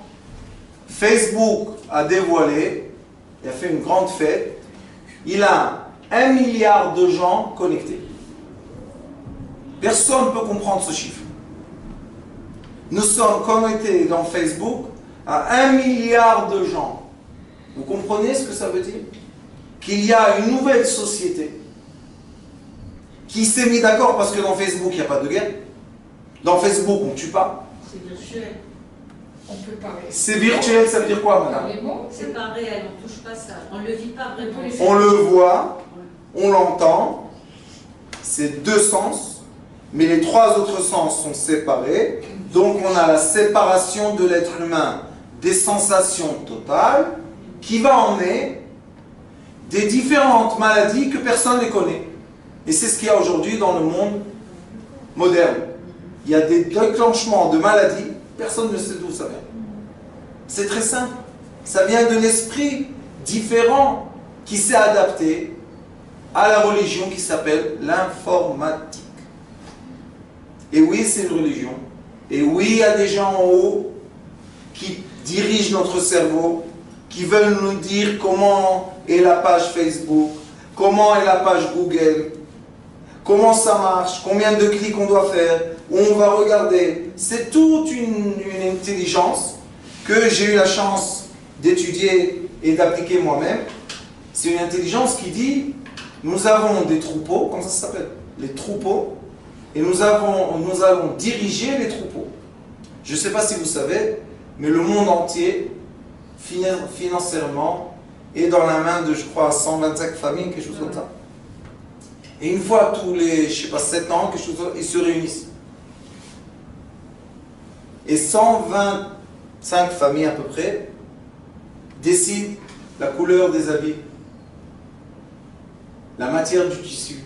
Facebook a dévoilé, il a fait une grande fête, il a 1 milliard de gens connectés. Personne ne peut comprendre ce chiffre. Nous sommes connectés dans Facebook à 1 milliard de gens. Vous comprenez ce que ça veut dire? Qu'il y a une nouvelle société qui s'est mise d'accord parce que dans Facebook, il n'y a pas de guerre. Dans Facebook, on ne tue pas. C'est virtuel. On peut parler. C'est virtuel, ça veut dire quoi, madame? C'est pas réel, on touche pas ça. On ne le vit pas vraiment. On le voit, on l'entend, c'est 2 sens, mais les 3 autres sens sont séparés. Donc on a la séparation de l'être humain des sensations totales qui va emmener des différentes maladies que personne ne connaît. Et c'est ce qu'il y a aujourd'hui dans le monde moderne. Il y a des déclenchements de maladies, personne ne sait d'où ça vient. C'est très simple. Ça vient de l'esprit différent qui s'est adapté à la religion qui s'appelle l'informatique. Et oui, c'est une religion. Et oui, il y a des gens en haut qui dirigent notre cerveau, qui veulent nous dire comment est la page Facebook, comment est la page Google, comment ça marche, combien de clics on doit faire, où on va regarder. C'est toute une intelligence que j'ai eu la chance d'étudier et d'appliquer moi-même. C'est une intelligence qui dit, nous avons des troupeaux, comment ça s'appelle? Les troupeaux, et nous allons diriger les troupeaux. Je ne sais pas si vous savez, mais le monde entier, financièrement, est dans la main de, je crois, 125 familles, quelque chose comme ça. Et une fois tous les, je sais pas, 7 ans, quelque chose comme ça, ils se réunissent. Et 125 familles à peu près décident la couleur des habits, la matière du tissu,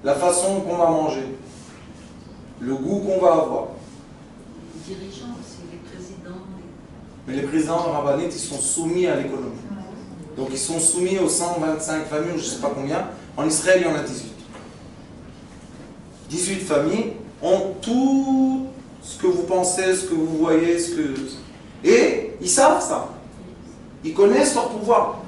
la façon qu'on va manger, le goût qu'on va avoir. Les dirigeants aussi, les présidents. Mais les présidents rabbinites, ils sont soumis à l'économie. Donc ils sont soumis aux 125 familles, ou je ne sais pas combien. En Israël, il y en a 18. 18 familles ont tout ce que vous pensez, ce que vous voyez, et ils savent ça. Ils connaissent leur pouvoir.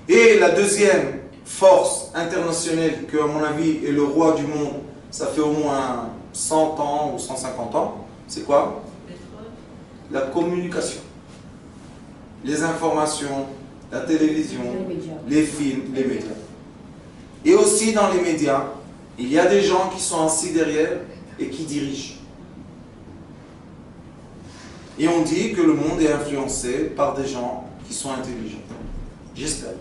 Et la deuxième force internationale, que à mon avis est le roi du monde, ça fait au moins 100 ans ou 150 ans, c'est quoi? La communication. Les informations, la télévision, les films, les médias. Et aussi dans les médias, il y a des gens qui sont assis derrière et qui dirigent. Et on dit que le monde est influencé par des gens qui sont intelligents. J'espère.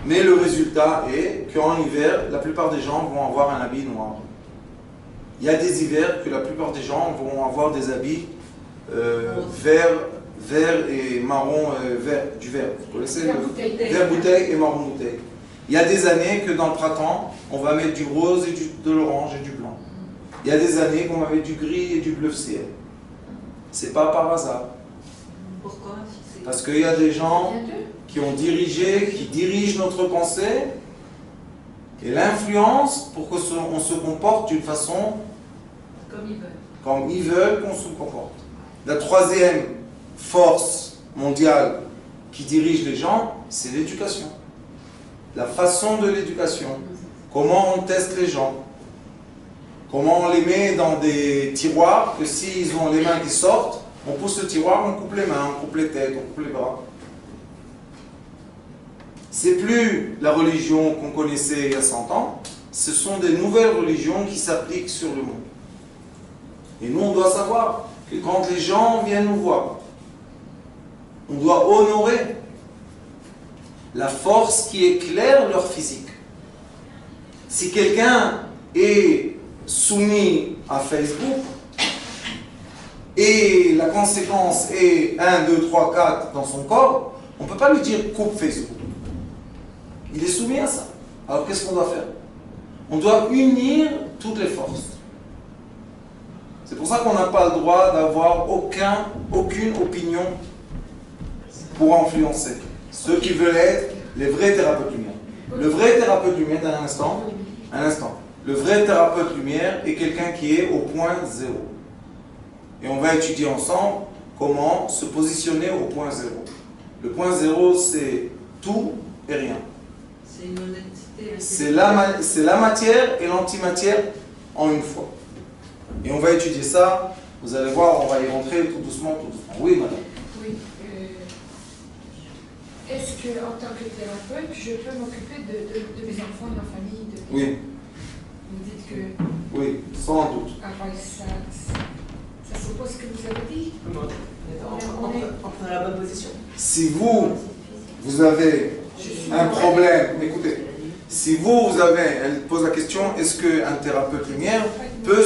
Mais le résultat est qu'en hiver, la plupart des gens vont avoir un habit noir. Il y a des hivers que la plupart des gens vont avoir des habits vert et marron, du vert. Vous connaissez Vert le bouteille. vert bouteille et marron bouteille. Il y a des années que dans le printemps, on va mettre du rose et de l'orange et du blanc. Il y a des années qu'on va mettre du gris et du bleu ciel. C'est pas par hasard. Pourquoi? Parce qu'il y a des gens qui ont dirigé, qui dirigent notre pensée et l'influence pour qu'on se comporte d'une façon Comme ils veulent. comme ils veulent qu'on se comporte. La troisième force mondiale qui dirige les gens, c'est l'éducation. La façon de l'éducation. Comment on teste les gens. Comment on les met dans des tiroirs que s'ils ont les mains qui sortent, on pousse le tiroir, on coupe les mains, on coupe les têtes, on coupe les bras. C'est plus la religion qu'on connaissait il y a 100 ans, ce sont des nouvelles religions qui s'appliquent sur le monde. Et nous, on doit savoir que quand les gens viennent nous voir, on doit honorer la force qui éclaire leur physique. Si quelqu'un est soumis à Facebook et la conséquence est 1, 2, 3, 4 dans son corps, on ne peut pas lui dire coupe Facebook. Il est soumis à ça. Alors qu'est-ce qu'on doit faire? On doit unir toutes les forces. C'est pour ça qu'on n'a pas le droit d'avoir aucune opinion pour influencer ceux qui veulent être les vrais thérapeutes lumière. Le vrai thérapeute lumière, un instant. Le vrai thérapeute lumière est quelqu'un qui est au point zéro. Et on va étudier ensemble comment se positionner au point zéro. Le point zéro, c'est tout et rien. C'est une honnêteté. C'est la matière et l'antimatière en une fois. Et on va étudier ça. Vous allez voir, on va y rentrer tout doucement, tout doucement. Oui, madame. Oui. Est-ce que en tant que thérapeute, je peux m'occuper de mes enfants, de ma famille Oui. Vous dites que... Oui, sans doute. Ah, ouais, ça s'oppose à ce que vous avez dit. On est dans la bonne position. Si vous avez un problème, écoutez, si vous avez, elle pose la question, est-ce qu'un thérapeute lumière peut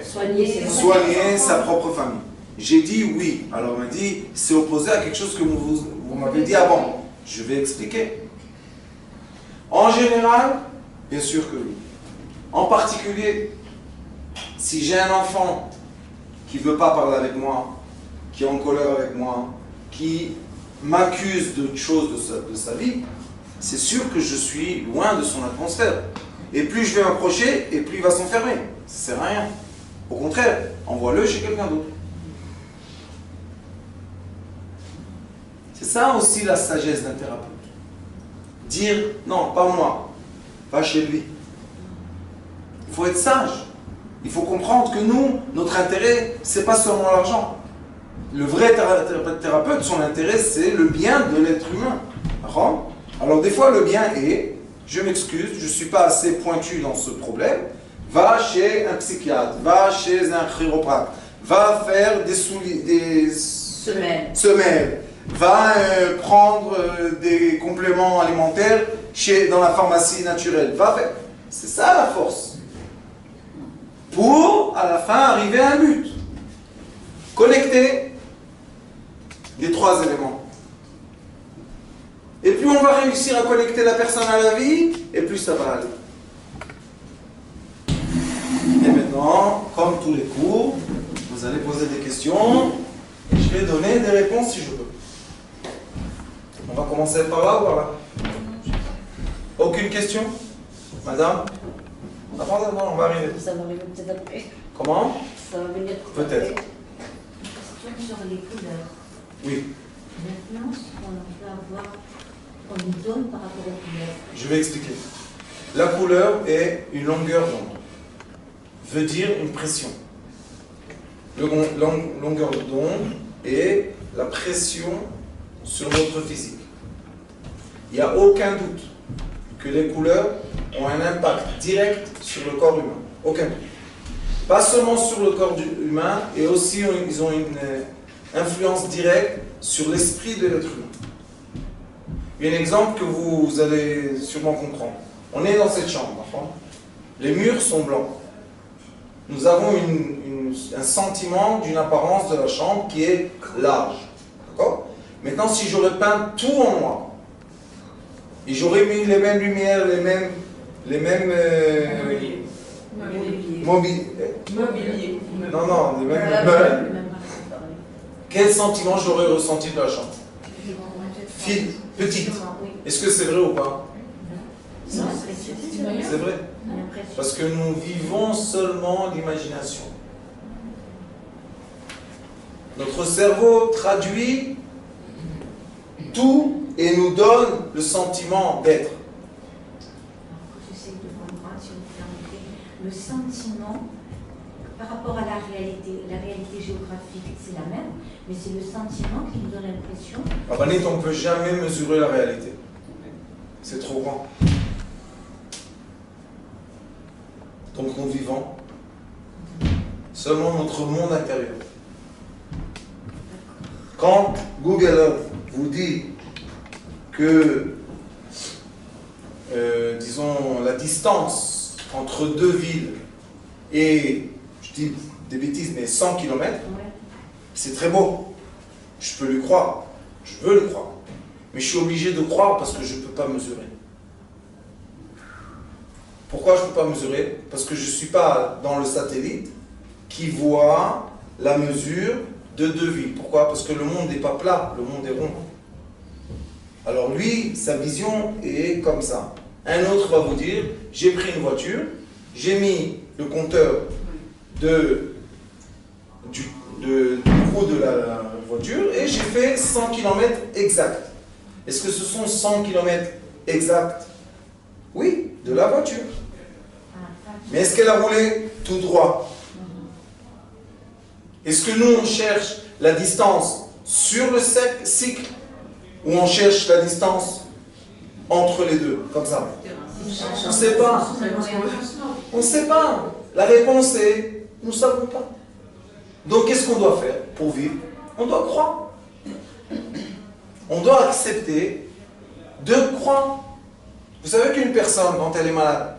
soigner sa propre famille? J'ai dit oui. Alors elle m'a dit, c'est opposé à quelque chose que vous m'avez dit avant. Je vais expliquer. En général, bien sûr que oui. En particulier, si j'ai un enfant qui ne veut pas parler avec moi, qui est en colère avec moi, qui m'accuse de choses de sa vie, c'est sûr que je suis loin de son atmosphère. Et plus je vais m'approcher, et plus il va s'enfermer. Ça ne sert à rien. Au contraire, envoie-le chez quelqu'un d'autre. C'est ça aussi la sagesse d'un thérapeute. Dire, non, pas moi, va chez lui. Il faut être sage. Il faut comprendre que nous, notre intérêt, c'est pas seulement l'argent. Le vrai thérapeute, son intérêt, c'est le bien de l'être humain. Alors des fois, le bien est, je m'excuse, je ne suis pas assez pointu dans ce problème, va chez un psychiatre, va chez un chiropracte, va faire des semelles, va prendre des compléments alimentaires dans la pharmacie naturelle. C'est ça la force. Pour, à la fin, arriver à un but. Connecter les trois éléments. Et plus on va réussir à connecter la personne à la vie, et plus ça va aller. Et maintenant, comme tous les cours, vous allez poser des questions, et je vais donner des réponses si je peux. On va commencer par là ou par là? Aucune question? Madame? Attendez, on va arriver. Ça va venir peut-être après. Comment? Ça va venir Peut-être. Une question sur les couleurs. Oui. L'influence qu'on peut avoir, qu'on nous donne par rapport aux couleurs. Je vais expliquer. La couleur est une longueur d'onde. Veut dire une pression. Longueur d'onde est la pression sur notre physique. il n'y a aucun doute que les couleurs ont un impact direct sur le corps humain. Aucun doute. Pas seulement sur le corps humain, et aussi ils ont une influence directe sur l'esprit de l'être humain. Il y a un exemple que vous allez sûrement comprendre. On est dans cette chambre, d'accord ? Les murs sont blancs. Nous avons un sentiment d'une apparence de la chambre qui est large. D'accord ? Maintenant, si j'aurais peint tout en noir, et j'aurais mis les mêmes lumières, les mêmes Mobilier. non, les mêmes meubles, quel sentiment j'aurais ressenti de la chambre ? Petite. Est-ce que c'est vrai ou pas ? C'est vrai. Parce que nous vivons seulement l'imagination. Notre cerveau traduit tout et nous donne le sentiment d'être. J'essaie de comprendre, si vous permettez, le sentiment par rapport à la réalité géographique, c'est la même, mais c'est le sentiment qui nous donne l'impression. Abanit, on ne peut jamais mesurer la réalité. C'est trop grand. Donc nous vivons seulement notre monde intérieur. Quand Google Earth vous dit que, disons, la distance entre deux villes est, je dis des bêtises, mais 100 km, c'est très beau. Je peux lui croire. Je veux le croire. Mais je suis obligé de croire parce que je ne peux pas mesurer. Pourquoi je ne peux pas mesurer? Parce que je ne suis pas dans le satellite qui voit la mesure de deux villes. Pourquoi? Parce que le monde n'est pas plat, le monde est rond. Alors lui, sa vision est comme ça. Un autre va vous dire, j'ai pris une voiture, j'ai mis le compteur du coût de la voiture et j'ai fait 100 km exact. Est-ce que ce sont 100 km exacts? Oui, de la voiture. Mais est-ce qu'elle a roulé tout droit? Est-ce que nous, on cherche la distance sur le cycle ou on cherche la distance entre les deux, comme ça? On ne sait pas. On ne sait pas. La réponse est, nous ne savons pas. Donc, qu'est-ce qu'on doit faire pour vivre? On doit croire. On doit accepter de croire. Vous savez qu'une personne, quand elle est malade,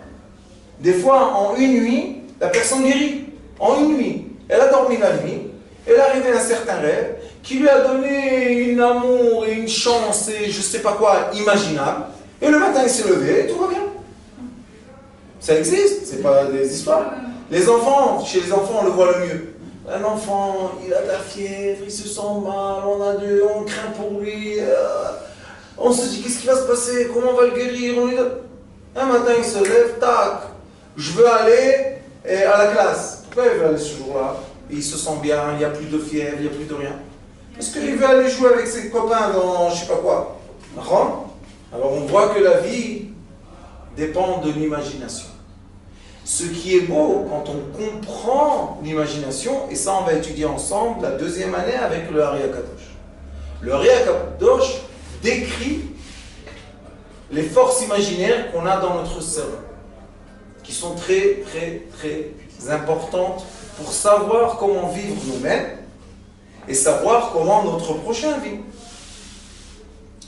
des fois, en une nuit, la personne guérit. En une nuit. Elle a dormi la nuit, elle est arrivée à un certain rêve qui lui a donné un amour et une chance et je ne sais pas quoi imaginable. Et le matin, il s'est levé et tout va bien. Ça existe, c'est pas des histoires. Les enfants, chez les enfants, on le voit le mieux. Un enfant, il a de la fièvre, il se sent mal, on craint pour lui. On se dit, qu'est-ce qui va se passer? Comment on va le guérir? Un matin, il se lève, tac, je veux aller à la classe. Pourquoi il veut aller ce jour-là? Il se sent bien, il n'y a plus de fièvre, il n'y a plus de rien. Est-ce qu'il veut aller jouer avec ses copains dans je ne sais pas quoi? Alors on voit que la vie dépend de l'imagination. Ce qui est beau quand on comprend l'imagination, et ça on va étudier ensemble la deuxième année avec le Ari HaKadosh. Le Ari HaKadosh décrit les forces imaginaires qu'on a dans notre cerveau, qui sont très très très importantes pour savoir comment vivre nous-mêmes et savoir comment notre prochain vit.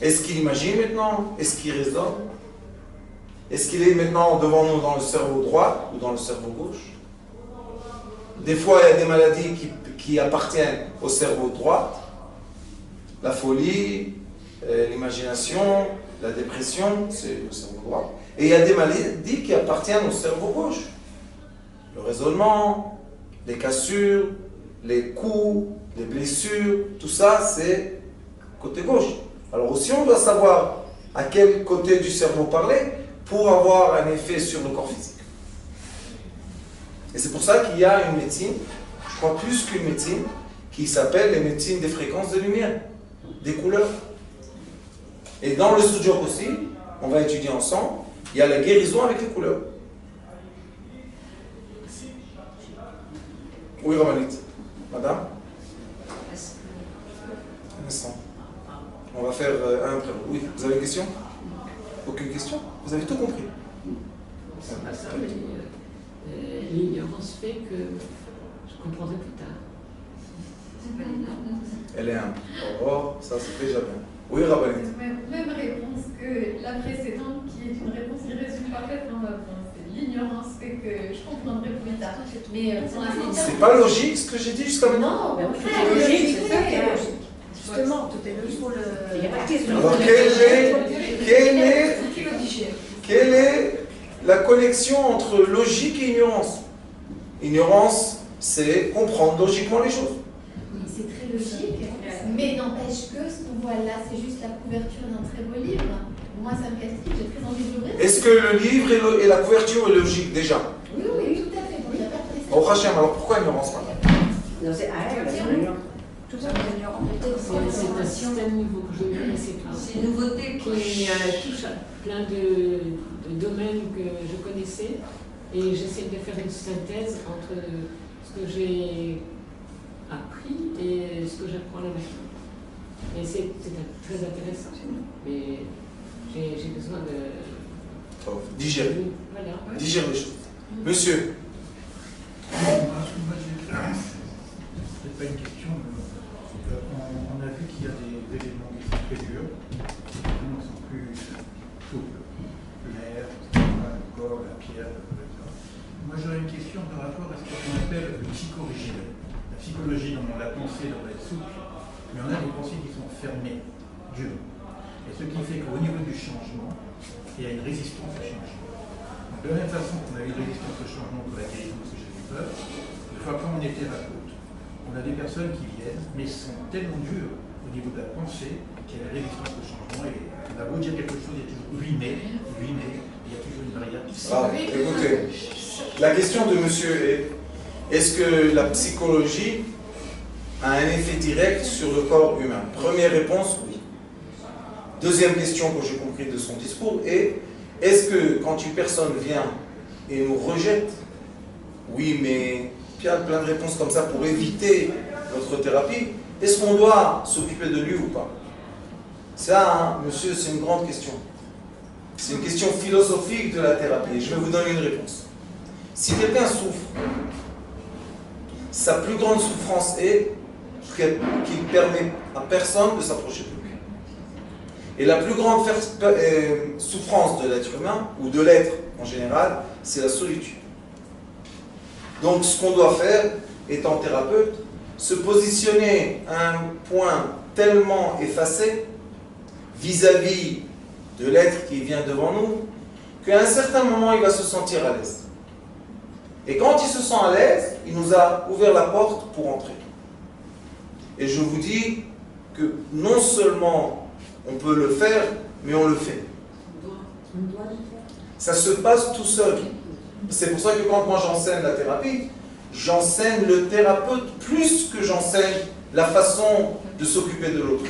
Est-ce qu'il imagine maintenant? Est-ce qu'il raisonne? Est-ce qu'il est maintenant devant nous dans le cerveau droit ou dans le cerveau gauche? Des fois, il y a des maladies qui appartiennent au cerveau droit. La folie, l'imagination, la dépression, c'est le cerveau droit. Et il y a des maladies qui appartiennent au cerveau gauche. Le raisonnement, les cassures, les coups, les blessures, tout ça, c'est côté gauche. Alors aussi, on doit savoir à quel côté du cerveau parler pour avoir un effet sur le corps physique. Et c'est pour ça qu'il y a une médecine, je crois plus qu'une médecine, qui s'appelle les médecines des fréquences de lumière, des couleurs. Et dans le studio aussi, on va étudier ensemble, il y a la guérison avec les couleurs. Oui, Romanite. Madame? Un instant. On va faire un après. Oui, vous avez une question? Aucune question? Vous avez tout compris? C'est pas ça, mais l'ignorance fait que je comprendrai plus tard. Elle est humble. Oh, ça c'est déjà bien. Oui, Rabbanit. Même réponse que la précédente, qui est une réponse qui résume parfaitement ma pensée. L'ignorance fait que je comprendrai plus tard. Mais pour l'instant, C'est pas logique ce que j'ai dit jusqu'à maintenant? Non, mais C'est logique, c'est ça qui est logique. logique. Justement, tout est logique. Il n'y a pas de question. Alors, quelle est la connexion entre logique et ignorance? Ignorance, c'est comprendre logiquement les choses. c'est très logique, mais n'empêche que ce qu'on voit là, c'est juste la couverture d'un très beau livre. Moi, ça me casse, j'ai très envie de l'ouvrir. Est-ce que le livre et la couverture est logique déjà? Oui, oui, tout à fait. Donc, il n'y a pas de question. Au Hachem, alors pourquoi ignorance pas? Non, c'est à elle, absolument. Tout ça, C'est un système nouveau que je ne connaissais pas. c'est une nouveauté Qui touche à plein de domaines que je connaissais. Et j'essaie de faire une synthèse entre ce que j'ai appris et ce que j'apprends là maintenant. Et c'est très intéressant. Mais j'ai besoin de... Digérer. Voilà. Digérer les choses. Monsieur. C'est pas une question, mais on a vu qu'il y a des éléments qui sont très durs, qui sont plus souples. L'air, le corps, la pierre, etc. Moi j'aurais une question par rapport à ce qu'on appelle le psychorigide. La psychologie, dans la pensée devrait être souple, mais on a des pensées qui sont fermées, dures. Et ce qui fait qu'au niveau du changement, il y a une résistance au changement. Donc, de la même façon qu'on a une résistance au changement pour la guérison, parce que j'ai eu peur, une fois qu'on est thérapeute, on a des personnes qui viennent, mais sont tellement dures au niveau de la pensée qu'il y a une résistance au changement. Et on a beau dire quelque chose, il y a toujours oui, mais, il y a toujours une barrière. Écoutez, la question de monsieur est-ce que la psychologie a un effet direct sur le corps humain? Première réponse, oui. Deuxième question que j'ai compris de son discours est est-ce que quand une personne vient et nous rejette, oui, mais il y a plein de réponses comme ça pour éviter notre thérapie, est-ce qu'on doit s'occuper de lui ou pas? Ça, monsieur, c'est une grande question. C'est une question philosophique de la thérapie. Je vais vous donner une réponse. Si quelqu'un souffre, sa plus grande souffrance est qu'il ne permet à personne de s'approcher de lui. Et la plus grande souffrance de l'être humain, ou de l'être en général, c'est la solitude. Donc ce qu'on doit faire, étant thérapeute, se positionner à un point tellement effacé vis-à-vis de l'être qui vient devant nous, qu'à un certain moment, il va se sentir à l'aise. Et quand il se sent à l'aise, il nous a ouvert la porte pour entrer. Et je vous dis que non seulement on peut le faire, mais on le fait. Ça se passe tout seul. C'est pour ça que quand moi j'enseigne la thérapie, j'enseigne le thérapeute plus que j'enseigne la façon de s'occuper de l'autre.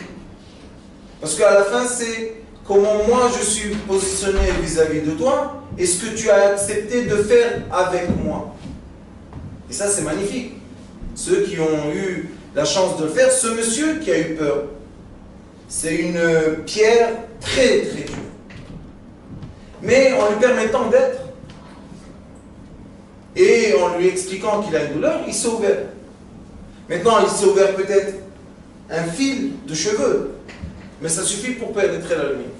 Parce qu'à la fin, c'est comment moi je suis positionné vis-à-vis de toi et ce que tu as accepté de faire avec moi. Et ça, c'est magnifique. Ceux qui ont eu la chance de le faire, ce monsieur qui a eu peur, c'est une pierre très très dure. Mais en lui permettant d'être, et en lui expliquant qu'il a une douleur, il s'est ouvert. Maintenant, il s'est ouvert peut-être un fil de cheveux, mais ça suffit pour pénétrer la lumière.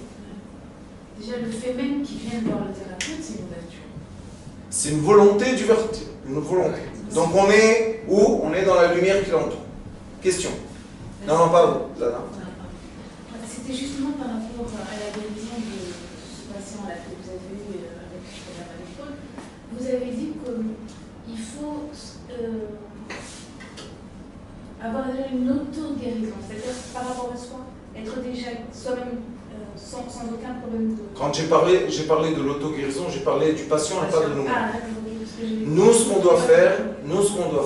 Déjà, le fait même qu'il vienne voir le thérapeute, c'est une ouverture. C'est une volonté d'ouverture, une volonté. Donc on est où? On est dans la lumière qui l'entoure. Question. Non, pas vous, là. C'était justement par rapport à la guérison de ce patient-là que vous avez eu avec la l'épaule. Vous avez dit qu'il faut avoir déjà une auto-guérison, c'est-à-dire par rapport à soi, être déjà soi-même sans aucun problème de... Quand j'ai parlé de l'auto-guérison, j'ai parlé du patient et pas de nous. Ah, Nous, ce qu'on doit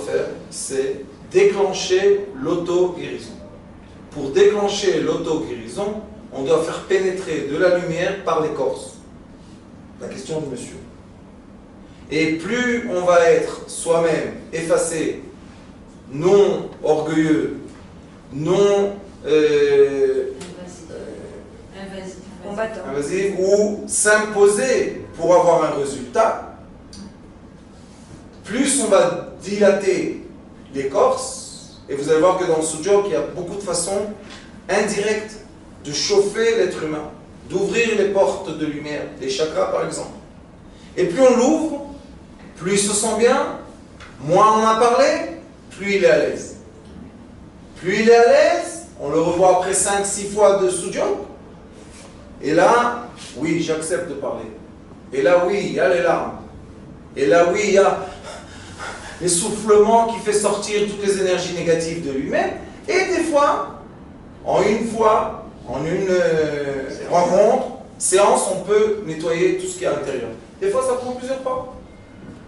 faire, c'est déclencher l'auto-guérison. Pour déclencher l'auto-guérison, on doit faire pénétrer de la lumière par l'écorce. La question de monsieur. Et plus on va être soi-même effacé, non orgueilleux, non Combattant. Invasive ou s'imposer pour avoir un résultat, plus on va dilater l'écorce, et vous allez voir que dans le Sujok, il y a beaucoup de façons indirectes de chauffer l'être humain, d'ouvrir les portes de lumière, les chakras par exemple. Et plus on l'ouvre, plus il se sent bien, moins on en a parlé, plus il est à l'aise. Plus il est à l'aise, on le revoit après 5-6 fois de Sujok, et là, oui, j'accepte de parler. Et là, oui, il y a les larmes. Et là, oui, il y a l'essoufflement qui fait sortir toutes les énergies négatives de lui-même. Et des fois, en une rencontre, séance, on peut nettoyer tout ce qui est à l'intérieur. Des fois, ça prend plusieurs pas.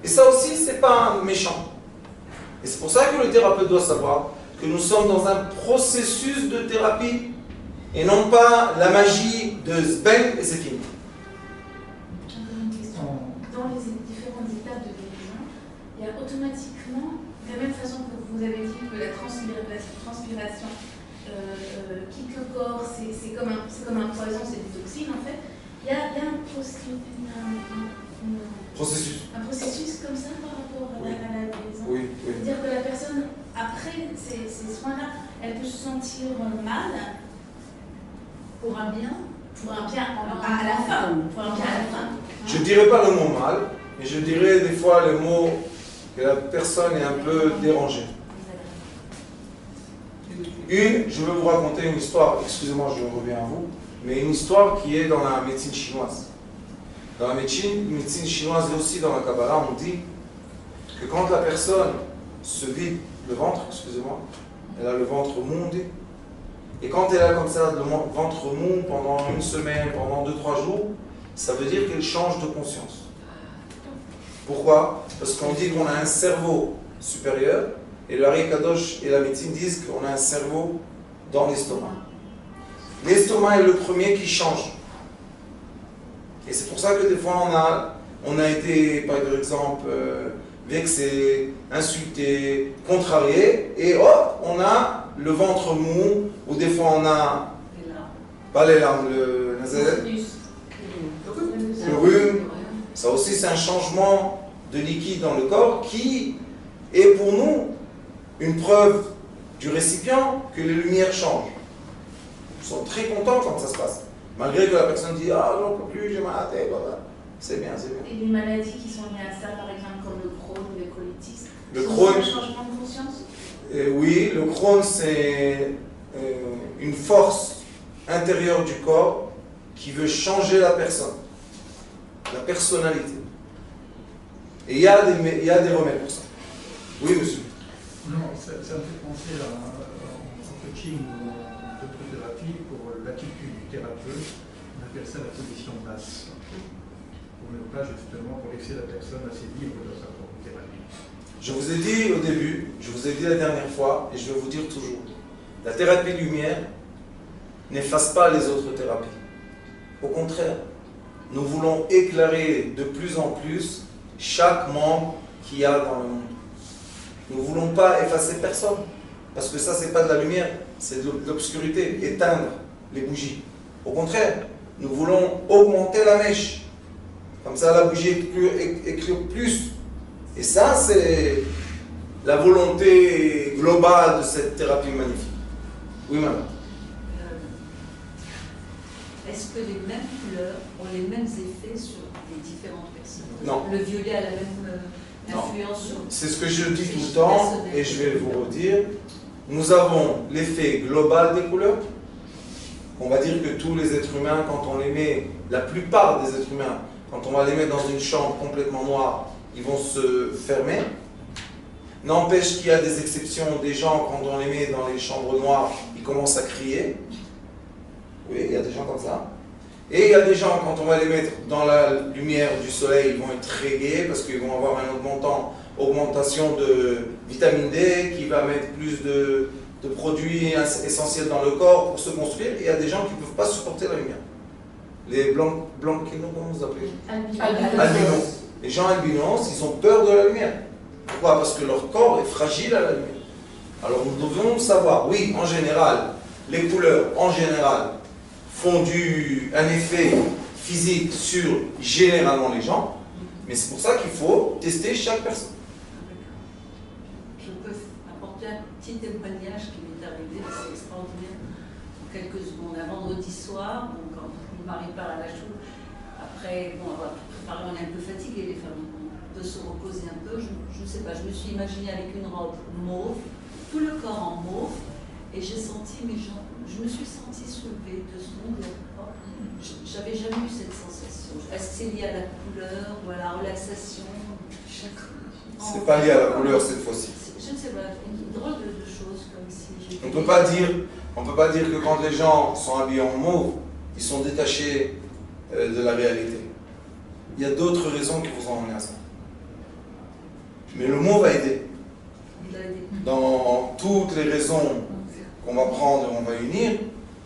Et ça aussi, c'est pas méchant. Et c'est pour ça que le thérapeute doit savoir que nous sommes dans un processus de thérapie et non pas la magie de Zbeng et c'est fini. Encore une question. Dans les différentes étapes de guérison, il y a automatiquement, de la même façon que vous avez dit que la transpiration quitte le corps, c'est comme un poison, c'est des toxines en fait. Il y a un processus comme ça par rapport à la guérison. Oui. C'est-à-dire que la personne, après ces soins-là, elle peut se sentir mal pour un bien à la fin. Je ne dirais pas le mot mal, mais je dirais des fois le mot que la personne est un peu dérangée. Je veux vous raconter une histoire, excusez-moi, je reviens à vous, mais une histoire qui est dans la médecine chinoise. Dans la médecine chinoise et aussi dans la Kabbalah, on dit que quand la personne se vide le ventre, excusez-moi, elle a le ventre mou, on dit, et quand elle a comme ça le ventre mou pendant une semaine, pendant 2-3 jours, ça veut dire qu'elle change de conscience. Pourquoi? Parce qu'on dit qu'on a un cerveau supérieur, et le Ari Kadosh et la médecine disent qu'on a un cerveau dans l'estomac. L'estomac est le premier qui change. Et c'est pour ça que des fois on a été, par exemple, vexé, insulté, contrarié, et hop, on a le ventre mou, ou des fois on a, pas les larmes, le rhume. Ça aussi c'est un changement de liquide dans le corps qui est pour nous une preuve du récipient que les lumières changent. Ils sont très contents quand ça se passe. Malgré que la personne dit « Ah, j'en peux plus, j'ai mal à la tête. » C'est bien, c'est bien. Et les maladies qui sont liées à ça, par exemple, comme le Crohn ou les colitis, le Crohn, un changement de conscience? Oui, le Crohn, c'est une force intérieure du corps qui veut changer la personne, la personnalité. Et il y a des remèdes pour ça. Oui, monsieur. Non, ça me fait penser en coaching ou en d'autres thérapies, pour l'attitude du thérapeute, on appelle ça la position basse. Pour ne pas justement pour laisser la personne assez libre dans sa propre thérapie. Je vous ai dit au début, je vous ai dit la dernière fois, et je vais vous dire toujours, la thérapie lumière n'efface pas les autres thérapies. Au contraire, nous voulons éclairer de plus en plus chaque membre qu'il y a dans le monde. Nous ne voulons pas effacer personne, parce que ça, c'est pas de la lumière, c'est de l'obscurité, éteindre les bougies. Au contraire, nous voulons augmenter la mèche. Comme ça, la bougie éclaire plus. Et ça, c'est la volonté globale de cette thérapie magnifique. Oui, madame. Est-ce que les mêmes couleurs ont les mêmes effets sur les différentes personnes? Non. Le violet a la même influence sur... C'est ce que je dis tout le temps, et je vais vous redire. Nous avons l'effet global des couleurs. On va dire que tous les êtres humains, quand on les met, la plupart des êtres humains, quand on va les mettre dans une chambre complètement noire, ils vont se fermer. N'empêche qu'il y a des exceptions, des gens, quand on les met dans les chambres noires, ils commencent à crier. Oui, il y a des gens comme ça. Et il y a des gens, quand on va les mettre dans la lumière du soleil, ils vont être très gais parce qu'ils vont avoir une augmentation de vitamine D qui va mettre plus de produits essentiels dans le corps pour se construire. Et il y a des gens qui ne peuvent pas supporter la lumière. Les blancs, comment vous appelez? Albinos. Les gens albinos, ils ont peur de la lumière. Pourquoi? Parce que leur corps est fragile à la lumière. Alors nous devons savoir, oui, en général, les couleurs, en général, font un effet physique sur généralement les gens, mais c'est pour ça qu'il faut tester chaque personne. Je peux apporter un petit témoignage qui m'est arrivé, c'est extraordinaire. Quelques secondes, un vendredi soir, donc quand mon mari part à la chou, après, bon, on va préparer, on est un peu fatigué, les femmes, on peut se reposer un peu, je ne sais pas, je me suis imaginée avec une robe mauve, tout le corps en mauve, et j'ai senti mes jambes, je me suis sentie soulevée 2 secondes, j'avais jamais eu cette sensation. Est-ce que c'est lié à la couleur ou à la relaxation? C'est pas lié à la couleur cette fois-ci. Je ne sais pas, une drôle de choses comme si j'étais... On ne peut pas dire que quand les gens sont habillés en mauve, ils sont détachés de la réalité. Il y a d'autres raisons qui vous ont emmené à ça. Mais le mauve a aidé. Dans toutes les raisons qu'on va prendre et on va unir,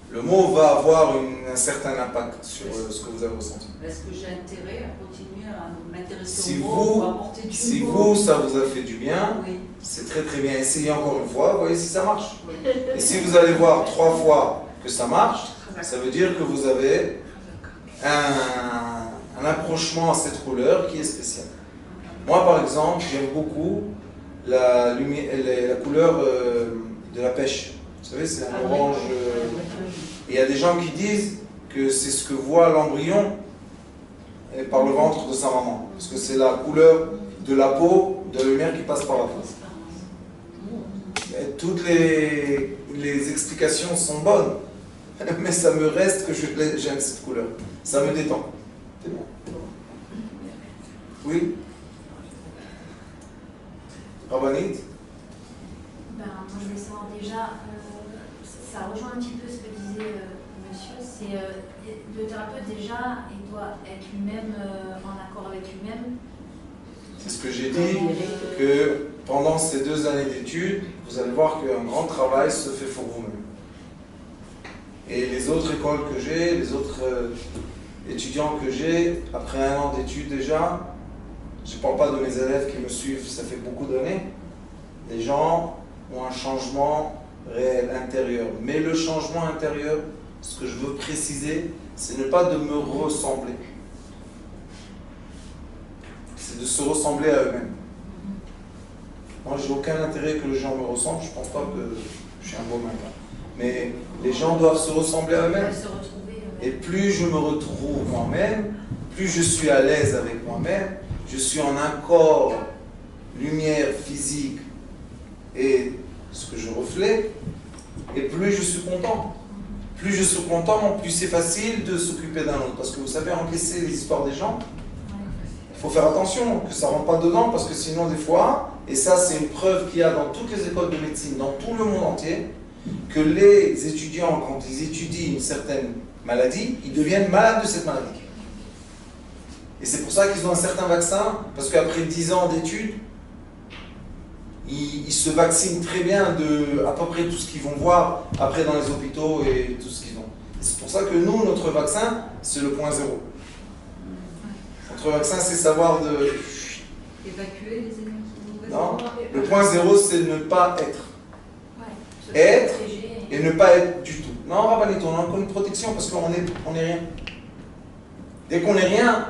le mauve va avoir un certain impact sur ce que vous avez ressenti. Est-ce que j'ai intérêt à continuer à m'intéresser Si au mauve, ou à porter du mauve? ça vous a fait du bien, oui. C'est très très bien. Essayez encore une fois, voyez si ça marche. Et si vous allez voir 3 fois que ça marche, ça veut dire que vous avez un approchement à cette couleur qui est spécial. Moi par exemple, j'aime beaucoup la couleur de la pêche. Vous savez, c'est un orange. Et il y a des gens qui disent que c'est ce que voit l'embryon par le ventre de sa maman. Parce que c'est la couleur de la peau, de la lumière qui passe par la peau. Et toutes les explications sont bonnes. Mais ça me reste que j'aime cette couleur. Ça me détend. C'est bon. Oui? Rabbanit? Moi je voulais savoir déjà, ça rejoint un petit peu ce que disait monsieur, c'est le thérapeute déjà, il doit être lui-même en accord avec lui-même. C'est ce que j'ai dit, que pendant ces 2 années d'études, vous allez voir qu'un grand travail se fait pour vous-même. Et les autres écoles que j'ai, les autres étudiants que j'ai, après 1 an d'études déjà, je ne parle pas de mes élèves qui me suivent, ça fait beaucoup d'années, les gens ont un changement réel, intérieur. Mais le changement intérieur, ce que je veux préciser, c'est ne pas de me ressembler. C'est de se ressembler à eux-mêmes. Moi, j'ai aucun intérêt que les gens me ressemblent, je ne pense pas que je suis un beau mec. Mais les gens doivent se ressembler à eux-mêmes. Et plus je me retrouve moi-même, plus je suis à l'aise avec moi-même, je suis en accord, lumière physique et ce que je reflète, et plus je suis content. Plus je suis content, plus c'est facile de s'occuper d'un autre. Parce que vous savez, encaisser les histoires des gens, il faut faire attention que ça ne rentre pas dedans, parce que sinon des fois, et ça c'est une preuve qu'il y a dans toutes les écoles de médecine, dans tout le monde entier, que les étudiants, quand ils étudient une certaine maladie, ils deviennent malades de cette maladie. Et c'est pour ça qu'ils ont un certain vaccin, parce qu'après 10 ans d'études, ils se vaccinent très bien de à peu près tout ce qu'ils vont voir après dans les hôpitaux et tout ce qu'ils ont. C'est pour ça que nous, notre vaccin, c'est le point 0. Notre vaccin, c'est savoir de... Évacuer les ennemis. Non, le point 0, c'est ne pas être. Être et ne pas être du tout. Non, Rabbanit, on a encore une protection parce qu'on est rien. Dès qu'on est rien,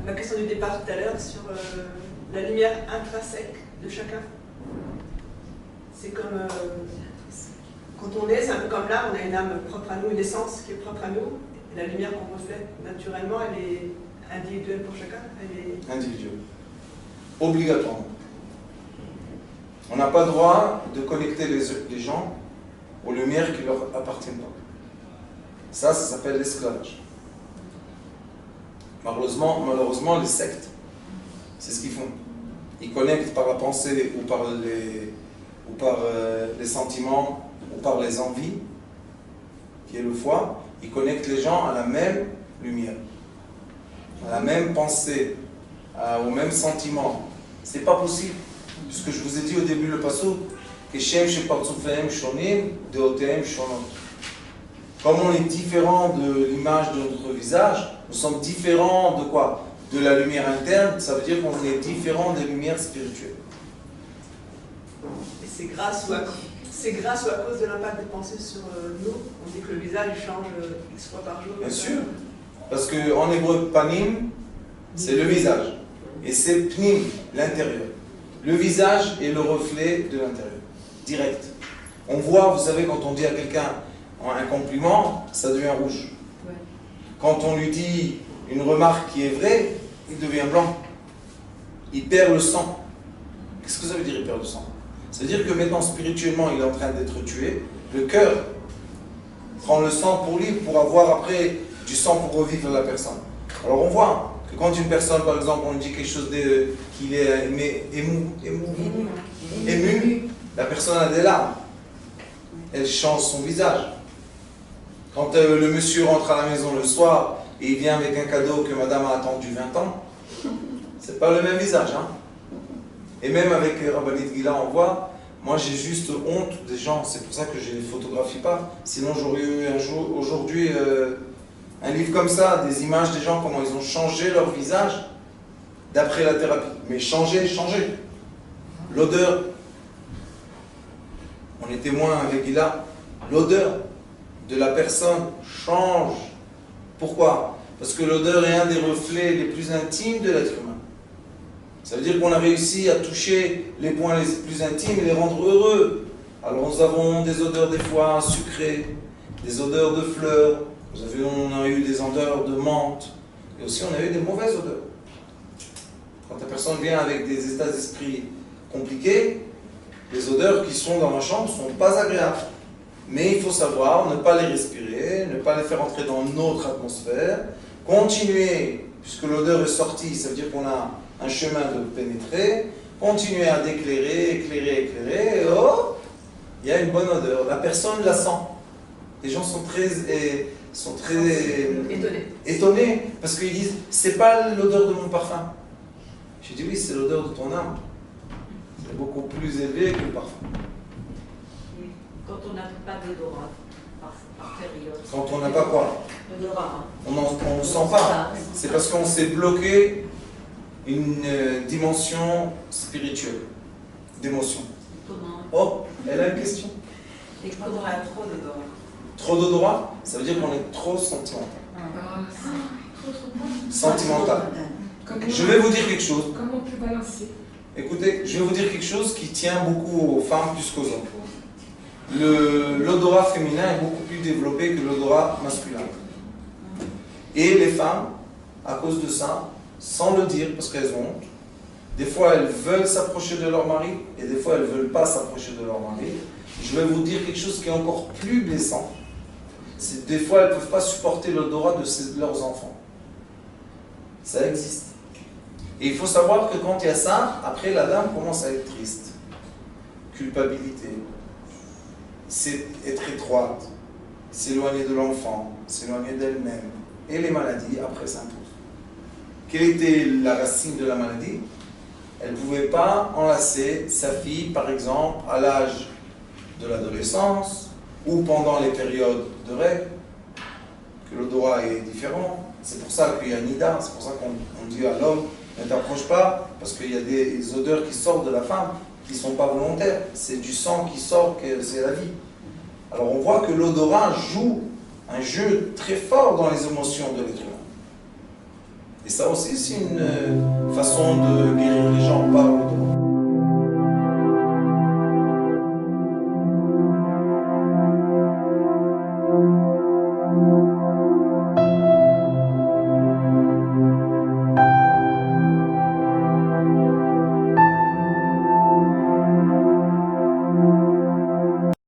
la question du départ tout à l'heure sur la lumière intrinsèque de chacun. C'est comme quand on est, c'est un peu comme l'âme, on a une âme propre à nous, une essence qui est propre à nous. Et la lumière qu'on reflète naturellement, elle est individuelle pour chacun. Elle est individuelle. Obligatoirement. On n'a pas le droit de connecter les gens aux lumières qui ne leur appartiennent pas. Ça s'appelle l'esclavage. Malheureusement, les sectes, c'est ce qu'ils font. Ils connectent par la pensée ou par les sentiments ou par les envies, qui est le foie. Ils connectent les gens à la même lumière, à la même pensée, au même sentiment. C'est pas possible, puisque je vous ai dit au début le passage que Shem Shepartzufehem Shonim Deotehem Shonot. Comme on est différent de l'image de notre visage, nous sommes différents de quoi? De la lumière interne, ça veut dire qu'on est différent des lumières spirituelles. Et c'est grâce ou à cause de l'impact des pensées sur nous. On dit que le visage change X fois par jour. Bien sûr. Parce qu'en hébreu, panim, c'est le visage. Et c'est pnim, l'intérieur. Le visage est le reflet de l'intérieur. Direct. On voit, vous savez, quand on dit à quelqu'un un compliment, ça devient rouge. Ouais. Quand on lui dit une remarque qui est vraie, il devient blanc. Il perd le sang. Qu'est-ce que ça veut dire, il perd le sang? Ça veut dire que maintenant, spirituellement, il est en train d'être tué. Le cœur prend le sang pour lui, pour avoir après du sang pour revivre la personne. Alors on voit que quand une personne, par exemple, on lui dit quelque chose qu'il est ému, la personne a des larmes. Elle change son visage. Quand le monsieur rentre à la maison le soir et il vient avec un cadeau que madame a attendu 20 ans, c'est pas le même visage. Hein? Et même avec Rabbanit Gila, on voit, moi j'ai juste honte des gens, c'est pour ça que je ne les photographie pas. Sinon j'aurais eu aujourd'hui un livre comme ça, des images des gens, comment ils ont changé leur visage d'après la thérapie. Mais changer. L'odeur, on est témoin avec Gila, l'odeur de la personne change. Pourquoi? Parce que l'odeur est un des reflets les plus intimes de l'être humain. Ça veut dire qu'on a réussi à toucher les points les plus intimes et les rendre heureux. Alors nous avons des odeurs des fois sucrées, des odeurs de fleurs, on a eu des odeurs de menthe, et aussi on a eu des mauvaises odeurs. Quand la personne vient avec des états d'esprit compliqués, les odeurs qui sont dans ma chambre ne sont pas agréables. Mais il faut savoir ne pas les respirer, ne pas les faire entrer dans notre atmosphère, continuer, puisque l'odeur est sortie, ça veut dire qu'on a un chemin de pénétrer, continuer à éclairer, et oh, il y a une bonne odeur, la personne la sent. Les gens sont très étonnés, parce qu'ils disent, c'est pas l'odeur de mon parfum. Je dis oui, c'est l'odeur de ton âme. C'est beaucoup plus élevé que le parfum. Quand on n'a pas d'odorat, par période. Quand on n'a pas quoi? L'odorat. On ne sent pas. C'est parce qu'on s'est bloqué une dimension spirituelle, d'émotion. Oh, elle a une question. Et quand on a trop d'odorat? Trop d'odorat, ça veut dire qu'on est trop sentimental. Sentimental. Je vais vous dire quelque chose. Comment on peut balancer? Écoutez, je vais vous dire quelque chose qui tient beaucoup aux femmes plus qu'aux hommes. L'odorat féminin est beaucoup plus développé que l'odorat masculin. Et les femmes, à cause de ça, sans le dire, parce qu'elles ont honte, des fois elles veulent s'approcher de leur mari, et des fois elles ne veulent pas s'approcher de leur mari. Je vais vous dire quelque chose qui est encore plus blessant. C'est des fois elles ne peuvent pas supporter l'odorat de leurs enfants. Ça existe. Et il faut savoir que quand il y a ça, après la dame commence à être triste. Culpabilité. C'est être étroite. S'éloigner de l'enfant. S'éloigner d'elle-même. Et les maladies, après, s'imposent. Quelle était la racine de la maladie? Elle ne pouvait pas enlacer sa fille, par exemple, à l'âge de l'adolescence ou pendant les périodes de règles, que l'odorat est différent. C'est pour ça qu'il y a Nida, c'est pour ça qu'on dit à l'homme, ne t'approche pas, parce qu'il y a des odeurs qui sortent de la femme, qui ne sont pas volontaires. C'est du sang qui sort, c'est la vie. Alors on voit que l'odorat joue un jeu très fort dans les émotions de l'être humain. Et ça aussi, c'est une façon de guérir les gens par l'odorat.